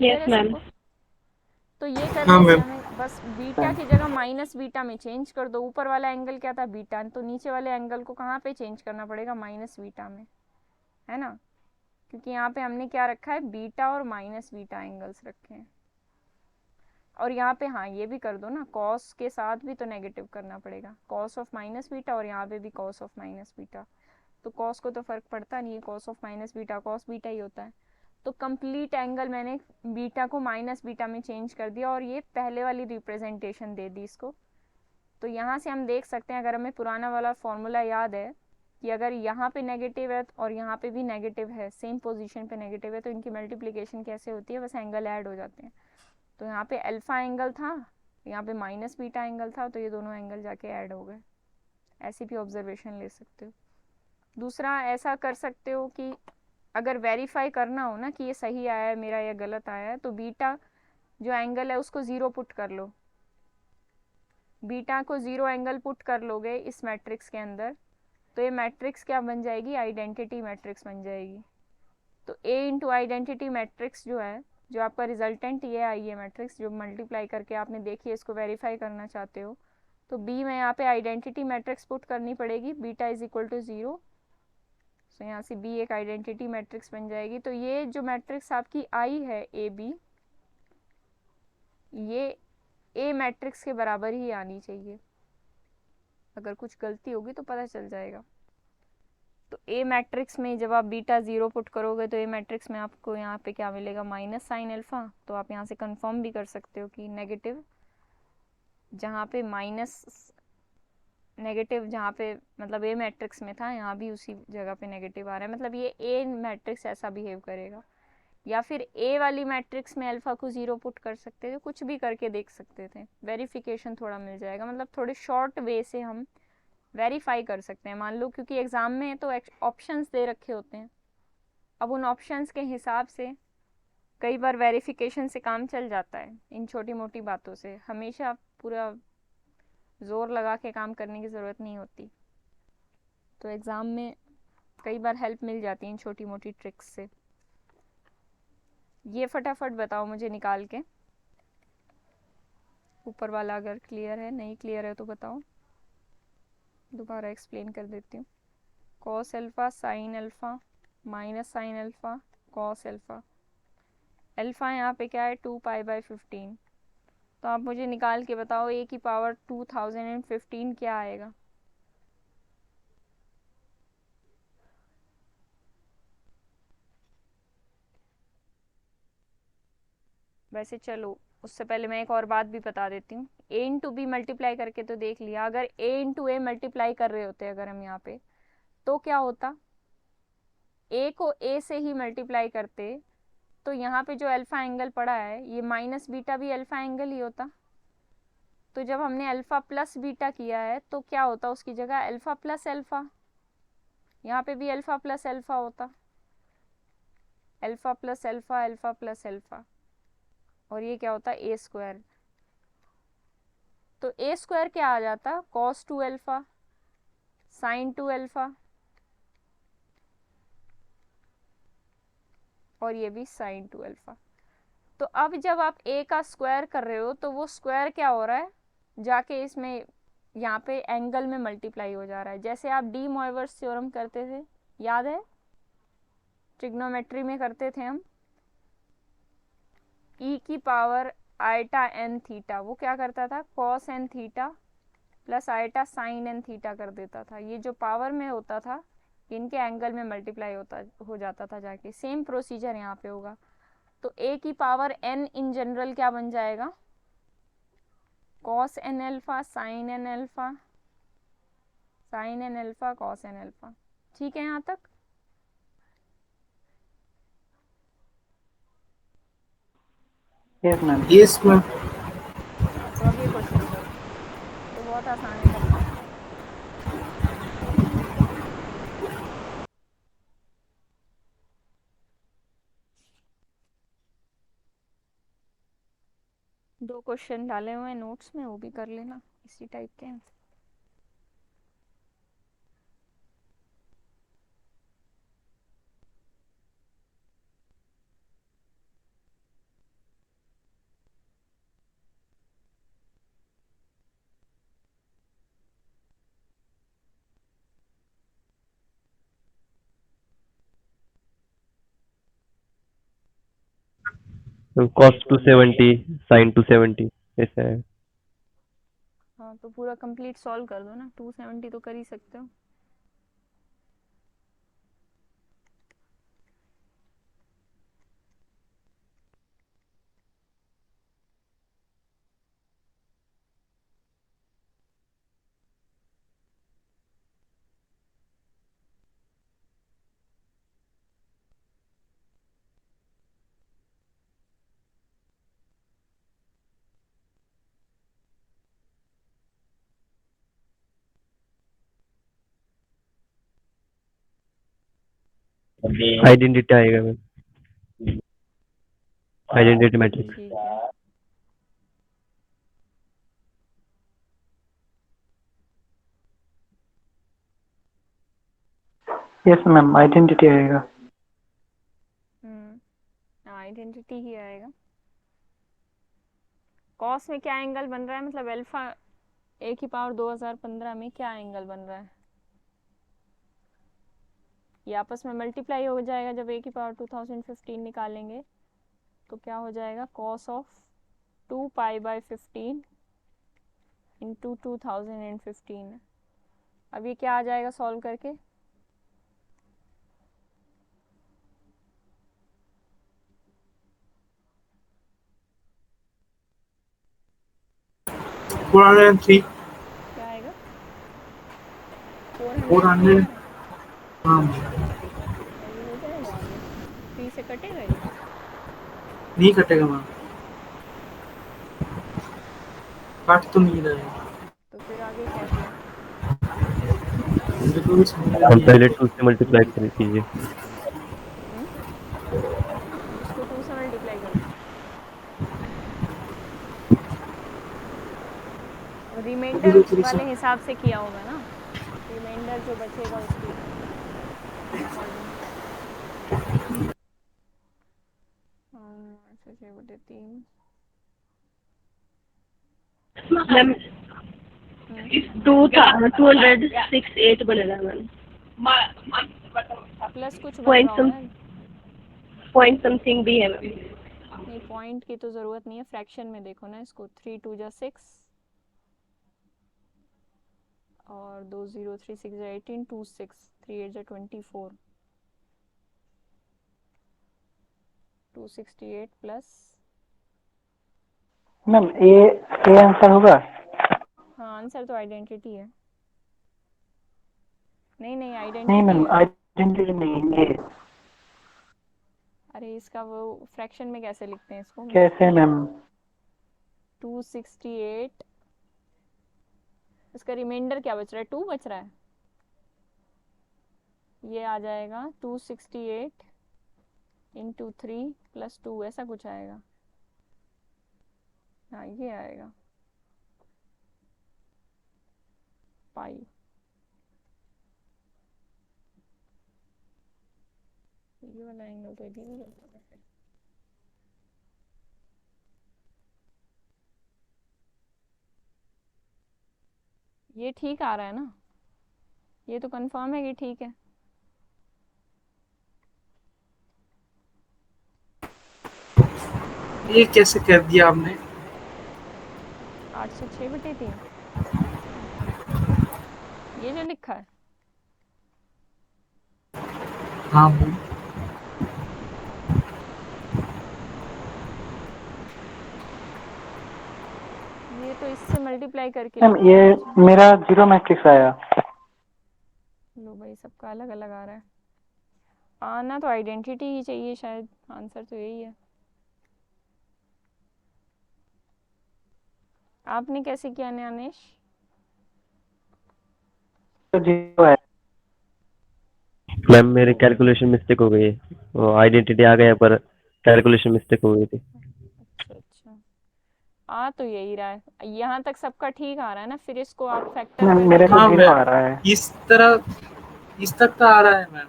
Yes ma'am. तो ये हाँ करने से मैम। हमें बस बीटा की जगह माइनस बीटा में चेंज कर दो। ऊपर वाला एंगल क्या था, बीटा, तो नीचे वाले एंगल को कहाँ पे चेंज करना पड़ेगा, माइनस बीटा में, है ना, क्योंकि यहाँ पे हमने क्या रखा है, बीटा और माइनस बीटा एंगल्स रखे हैं। और यहाँ पे हाँ ये भी कर दो ना, कॉस के साथ भी तो नेगेटिव करना पड़ेगा, कॉस ऑफ माइनस बीटा, और यहाँ पे भी कॉस ऑफ माइनस बीटा। तो कॉस को तो फर्क पड़ता नहीं है, cos of minus beta cos beta ही होता है। तो कंप्लीट एंगल मैंने बीटा को माइनस बीटा में चेंज कर दिया और ये पहले वाली रिप्रेजेंटेशन दे दी इसको। तो यहाँ से हम देख सकते हैं, अगर हमें पुराना वाला फॉर्मूला याद है कि अगर यहाँ पे नेगेटिव है और यहाँ पे भी नेगेटिव है, सेम पोजीशन पे नेगेटिव है, तो इनकी मल्टीप्लिकेशन कैसे होती है, बस एंगल ऐड हो जाते हैं। तो यहाँ पे अल्फा एंगल था, यहाँ पे माइनस बीटा एंगल था, तो ये दोनों एंगल जाके ऐड हो गए। ऐसी भी ऑब्जर्वेशन ले सकते हो। दूसरा ऐसा कर सकते हो कि अगर वेरीफाई करना हो ना कि ये सही आया है मेरा या गलत आया है, तो बीटा जो एंगल है उसको 0 पुट कर लो। बीटा को 0 एंगल पुट कर लोगे इस मैट्रिक्स के अंदर, तो ये मैट्रिक्स क्या बन जाएगी, आइडेंटिटी मैट्रिक्स बन जाएगी। तो A इंटू आइडेंटिटी मैट्रिक्स जो है, जो आपका रिजल्टेंट ये आई है मैट्रिक्स, जो मल्टीप्लाई करके आपने देखी है, इसको वेरीफाई करना चाहते हो, तो B में यहाँ पे आइडेंटिटी मैट्रिक्स पुट करनी पड़ेगी, बीटा इज इक्वल टू 0। तो यहाँ से B एक आइडेंटिटी मैट्रिक्स बन जाएगी। तो ये जो मैट्रिक्स आपकी आई है AB, ये A मैट्रिक्स के बराबर ही आनी चाहिए। अगर कुछ गलती होगी तो पता चल जाएगा। तो A मैट्रिक्स में जब आप बीटा 0 पुट करोगे तो A मैट्रिक्स में आपको यहाँ पे क्या मिलेगा, माइनस साइन अल्फा। तो आप यहाँ से कंफर्म भी कर सकते हो कि नेगेटिव, जहाँ पे माइनस नेगेटिव, जहाँ पे मतलब A मैट्रिक्स में था, यहाँ भी उसी जगह पे नेगेटिव आ रहा है, मतलब ये A मैट्रिक्स ऐसा बिहेव करेगा। या फिर A वाली मैट्रिक्स में अल्फा को 0 पुट कर सकते थे, कुछ भी करके देख सकते थे, वेरिफिकेशन थोड़ा मिल जाएगा। मतलब थोड़े शॉर्ट वे से हम वेरीफाई कर सकते हैं। मान लो क्योंकि एग्ज़ाम में तो ऑप्शंस दे रखे होते हैं, अब उन ऑप्शंस के हिसाब से कई बार वेरिफिकेशन से काम चल जाता है। इन छोटी मोटी बातों से हमेशा पूरा ज़ोर लगा के काम करने की ज़रूरत नहीं होती। तो एग्ज़ाम में कई बार हेल्प मिल जाती है इन छोटी मोटी ट्रिक्स से। ये फटाफट बताओ मुझे निकाल के, ऊपर वाला अगर क्लियर है, नहीं क्लियर है तो बताओ, दोबारा एक्सप्लेन कर देती हूँ। Cos alpha sine alpha minus sine alpha cos alpha. Alpha यहाँ पे क्या है, 2π/15। तो आप मुझे निकाल के बताओ A की पावर 2015 क्या आएगा। वैसे चलो उससे पहले मैं एक और बात भी बता देती हूँ। A इंटू बी मल्टीप्लाई करके तो देख लिया, अगर A इंटू ए मल्टीप्लाई कर रहे होते अगर हम यहाँ पे, तो क्या होता, A को A से ही मल्टीप्लाई करते, तो यहाँ पे जो अल्फ़ा एंगल पड़ा है ये माइनस बीटा भी अल्फ़ा एंगल ही होता। तो जब हमने अल्फ़ा प्लस बीटा किया है तो क्या होता, उसकी जगह अल्फ़ा प्लस अल्फ़ा, यहाँ पे भी अल्फ़ा प्लस अल्फ़ा होता, alpha plus alpha alpha plus alpha, और ये क्या होता है, A स्क्वायर। तो A स्क्वायर क्या आ जाता, cos 2 अल्फ़ा साइन 2 अल्फ़ा, और ये भी साइन 2 अल्फ़ा। तो अब जब आप A का स्क्वायर कर रहे हो तो वो स्क्वायर क्या हो रहा है, जाके इसमें यहाँ पे एंगल में मल्टीप्लाई हो जा रहा है। जैसे आप डी मोइवर्स थ्योरम करते थे, याद है, ट्रिग्नोमेट्री में करते थे हम, E की पावर आयटा एन थीटा, वो क्या करता था, cos n theta plus iota sine n theta कर देता था। ये जो पावर में होता था इनके एंगल में मल्टीप्लाई होता हो जाता था जाके। सेम प्रोसीजर यहाँ पे होगा। तो ए की पावर एन इन जनरल क्या बन जाएगा, cos n alpha sine n alpha, sine n alpha cos n alpha. ठीक है यहाँ तक? Yes ma'am. Yes ma'am. हाँ, तो अब ये क्वेश्चन करो, तो बहुत आसान है करना। दो क्वेश्चन डाले हुए हैं नोट्स में, वो भी कर लेना, इसी टाइप के हैं। cos 270 sin 270 ऐसा है। हाँ, तो पूरा कंप्लीट सॉल्व कर दो ना, 270 तो कर ही सकते हो। आइडेंटिटी आएगा मैम, आइडेंटिटी मैट्रिक्स। ठीक है, यस मैम, आइडेंटिटी आएगा। आइडेंटिटी ही आएगा। कॉस में क्या एंगल बन रहा है, मतलब अल्फा ए की पावर 2015 में क्या एंगल बन रहा है, ये आपस में मल्टीप्लाई हो जाएगा जब ए की पावर 2015 निकालेंगे, तो क्या हो जाएगा, cos of 2 pi by 15 into 2015। अब ये क्या आ जाएगा सॉल्व करके, क्या आएगा, 403 400। आ रहा है। हाँ, क्या ये हो जाएगा आगे, 3 से कटेगा ये? नहीं कटेगा मैम, काट तो नहीं रहा है। तो फिर आगे कैसे? मेरे को भी समझ में हम नहीं पहले आया। 2 से मल्टीप्लाई कर कीजिए। हम्म? इसको 2 से मल्टीप्लाई कर दो, रिमाइंडर 2 वाले हिसाब से किया होगा ना, रिमाइंडर जो बचेगा उसके अकॉर्डिंग। 6/3। मैम 268 बनेगा मैम, प्लस कुछ बन पॉइंट रहा सम होगा। पॉइंट समथिंग भी है मैम। नहीं, पॉइंट की तो ज़रूरत नहीं है, फ्रैक्शन में देखो ना इसको। 3 2 जा 6 और 2 0 3 6 जा 18, 2 6 3 8 जा 24, 268 प्लस। मैम ए आंसर होगा? हाँ, आंसर तो आइडेंटिटी है। नहीं नहीं, नहीं आइडेंटिटी मैम, है। आइडेंटिटी नहीं ये। अरे इसका वो फ्रैक्शन में कैसे लिखते हैं इसको, कैसे मैम? 268, इसका रिमाइंडर क्या बच रहा है, 2 बच रहा है, ये आ जाएगा 268 इंटू 3 प्लस 2, ऐसा कुछ आएगा। हाँ, ये आएगा पाई। ये वाला एंगल तो भी नहीं बनता है। ये ठीक आ रहा है ना, ये तो कंफर्म है कि ठीक है। ये कैसे कर दिया आपने? 806/3 ये जो लिखा है। हाँ मैम। ये तो इससे मल्टीप्लाई करके मैम लिखा ये है बच्चा। मेरा जीरो मैट्रिक्स आया। लो भाई सबका अलग अलग आ रहा है। आना तो आइडेंटिटी ही चाहिए शायद, आंसर तो यही है। आपने कैसे किया न्यानेश? तो जीरो है। मैम मेरी कैलकुलेशन मिस्टेक हो गई है, वो आइडेंटिटी आ गया पर कैलकुलेशन मिस्टेक हो गई थी। अच्छा अच्छा, आ तो यही रहा है, यहाँ तक सबका ठीक आ रहा है ना, फिर इसको आप फैक्टर मैम कर मेरे को हाँ दीजिए। जीरो आ मैम, रहा है। इस तरह इस तक तो आ रहा है मैम।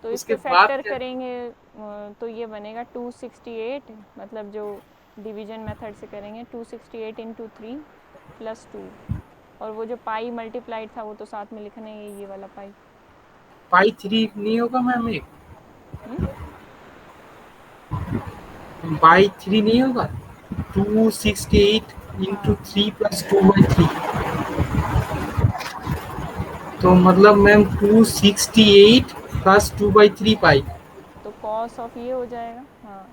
तो उसके इसको बाद फैक्टर क्या? करेंगे तो ये बनेगा 268, मतलब जो डिवीजन मेथड से करेंगे 268 इंटू 3 प्लस 2, और वो जो पाई मल्टीप्लाइड था वो तो साथ में लिखना है, ये वाला पाई। पाई 3 नहीं होगा मैम? एक हम्म, बाई 3 नहीं होगा? 268 इंटू हाँ 3 हाँ प्लस 2/3, तो मतलब मैम 268 प्लस 2/3 पाई। तो कॉस ऑफ ये हो जाएगा। हाँ,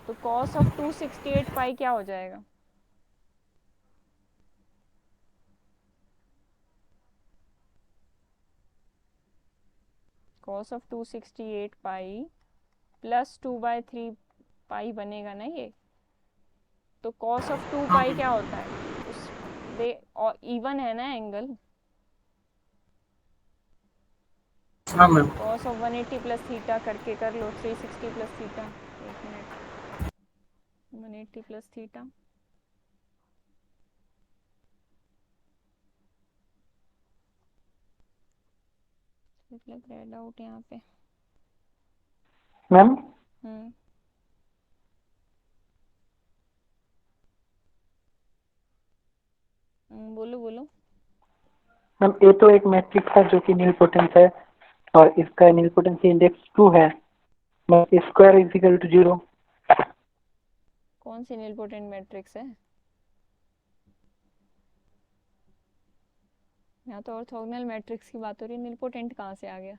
तो कॉस ऑफ 268 पाई क्या हो जाएगा? कॉस ऑफ 268 पाई प्लस 2/3 पाई बनेगा ना ये। तो कॉस ऑफ 2 हाँ पाई मैम। क्या होता है? उस दे और इवन है ना एंगल। हाँ ma'am. Cos of 180 plus theta करके कर लो, 360 प्लस थीटा। एक मिनट, 180 प्लस थीटा, लग रहा है डाउट यहाँ पे। मैम हम्म, बोलो बोलो। मैम ए तो एक मैट्रिक्स है जो कि नीलपोटेंस है, और इसका नीलपोटेंसी इंडेक्स 2 है। Ma'am square is equal to 0। कौन सी नीलपोटेंट मैट्रिक्स है? यहाँ तो ऑर्थोगोनल मैट्रिक्स की बात हो रही है, नीलपोटेंट कहाँ से आ गया?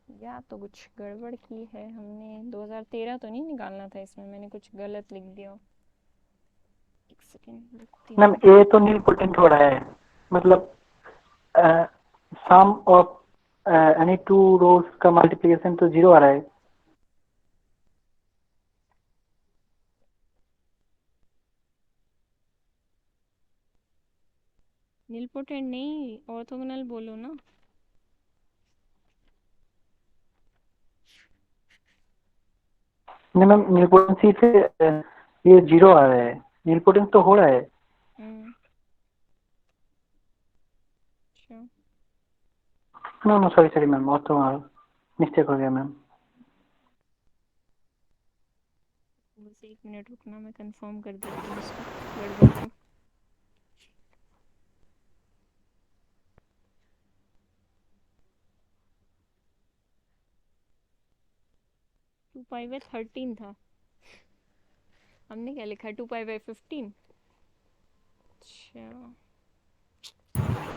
या तो कुछ गड़बड़ की है हमने, 2013 तो नहीं निकालना था इसमें, मैंने कुछ गलत लिख दिया। एक सेकेंड लिखती मैम हूँ। ए तो नीलपोटेंट हो रहा है, मतलब सम ऑफ एनी टू रोज का मल्टीप्लिकेशन तो 0 आ रहा है। नीलपोटेंट नहीं, ऑर्थोगोनल बोलो ना। नहीं मैम, नीलपोटेंसी से ये 0 आ रहा है, नीलपोटेंस तो हो रहा है। हम्म, अच्छा, no no sorry sorry ma'am, और तो मिस्टेक हो गया मैम। बस एक मिनट रुकना, मैं कंफर्म कर देती हूँ इसको, गड़बड़ को। टू पाई बाई 13 था, हमने क्या लिखा है 2π/15। अच्छा,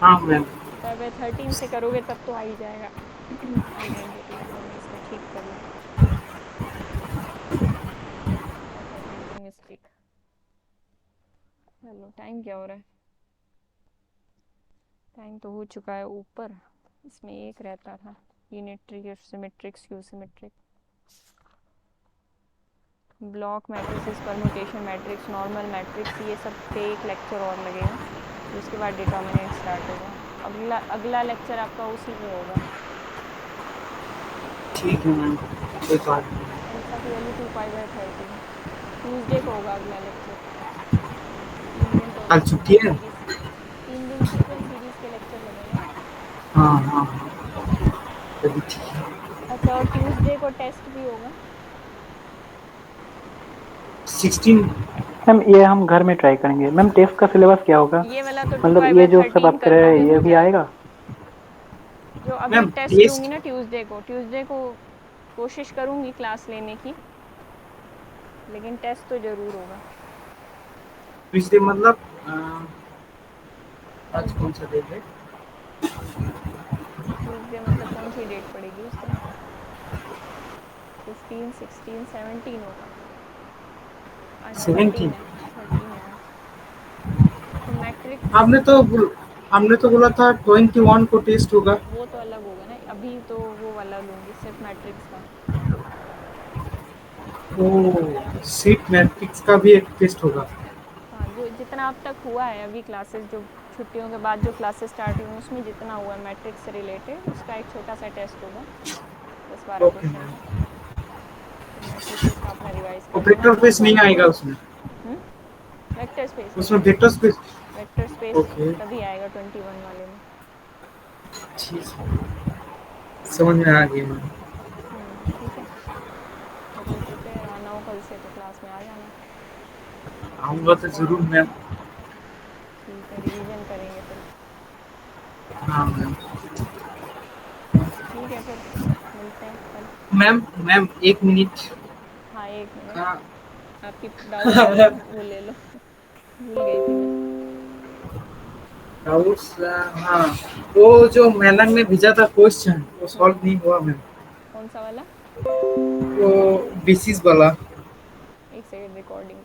हाँ मैम। 2π/13 से करोगे तब तो आ ही जाएगा आइडेंटिटी। एक बार मैं इसका ठीक कर लूँ, प्रिंटिंग मिस्टेक। चलो, टाइम क्या हो रहा है? टाइम तो हो चुका है ऊपर। इसमें एक रहता था, unitary, symmetric, skew symmetric, block matrices, permutation matrix, normal matrix, ये सब पे एक लेक्चर और लगेगा, फिर उसके बाद डिटर्मिनेंट स्टार्ट होगा। अगला लेक्चर आपका उसी पे होगा। ठीक है मैम, कोई बात नहीं। अल्फा की वैल्यू 2π/13, ट्यूसडे को होगा अगला लेक्चर। 3 दिन तो कल छुट्टी है? सीरीज, 3 दिन से तो सीरीज के लेक्चर लगेंगे ना। हाँ हाँ हाँ, चलिए ठीक है। अच्छा, और ट्यूसडे को टेस्ट भी होगा। 16। मैम ये हम घर में ट्राई करेंगे। मैम टेस्ट का सिलेबस क्या होगा? ये वाला तो मतलब ये जो सब 2π/13 आप कर कर रहे लोगे हैं हो ये भी जाएगा। आएगा? जो अभी मैम टेस्ट लूँगी टेस्ट। ना ट्यूसडे को, ट्यूसडे को कोशिश करूँगी क्लास लेने की। लेकिन टेस्ट तो जरूर होगा। पिछले मतलब आज कौन सा डेट है? ट्यूसडे मतलब कौन सी डेट पड़ेगी उस दिन? 15, 16, 17 होगा। आज 13 17। है, 13 है आज। तो मैट्रिक्स हमने तो बोला था 21 को टेस्ट होगा। वो तो अलग होगा ना, अभी तो वो वाला लूँगी सिर्फ मैट्रिक्स का। ओ सीट मैट्रिक्स का भी एक टेस्ट होगा। हाँ, जो जितना अब तक हुआ है अभी क्लासेस, जो छुट्टियों के बाद जो क्लासेस स्टार्ट हुई हैं उसमें जितना हुआ है मैट्रिक्स से रिलेटेड, उसका एक छोटा सा टेस्ट होगा 10-12 ओके क्वेश्चन मैम। का। तो मैट्रिसेस का अपना रिवाइज और कर लेना। वेक्टर स्पेस नहीं आएगा उसमें? वेक्टर स्पेस नहीं उसमें आएगा। Vector space? Vector space okay तभी आएगा 21 वाले में। ठीक है, समझ में आ गया मैम। ठीक है, तो फिर प्रिपेयर आना हो कल से तो क्लास में आ जाना। आऊँगा तो जरूर मैम। ठीक है, रिवीजन करेंगे फिर। हाँ मैम। ठीक है, फिर मिलते हैं कल। Ma'am ma'am 1 minute. हाँ, 1 मिनट। हाँ। आपकी डाउट्स है तो वो ले लो। भूल गई थी मैं। डाउट्स, हाँ, वो जो मैडम ने भेजा था क्वेश्चन वो सॉल्व नहीं हुआ मैम। कौन सा वाला? वो बेसिस वाला। एक सेकंड, रिकॉर्डिंग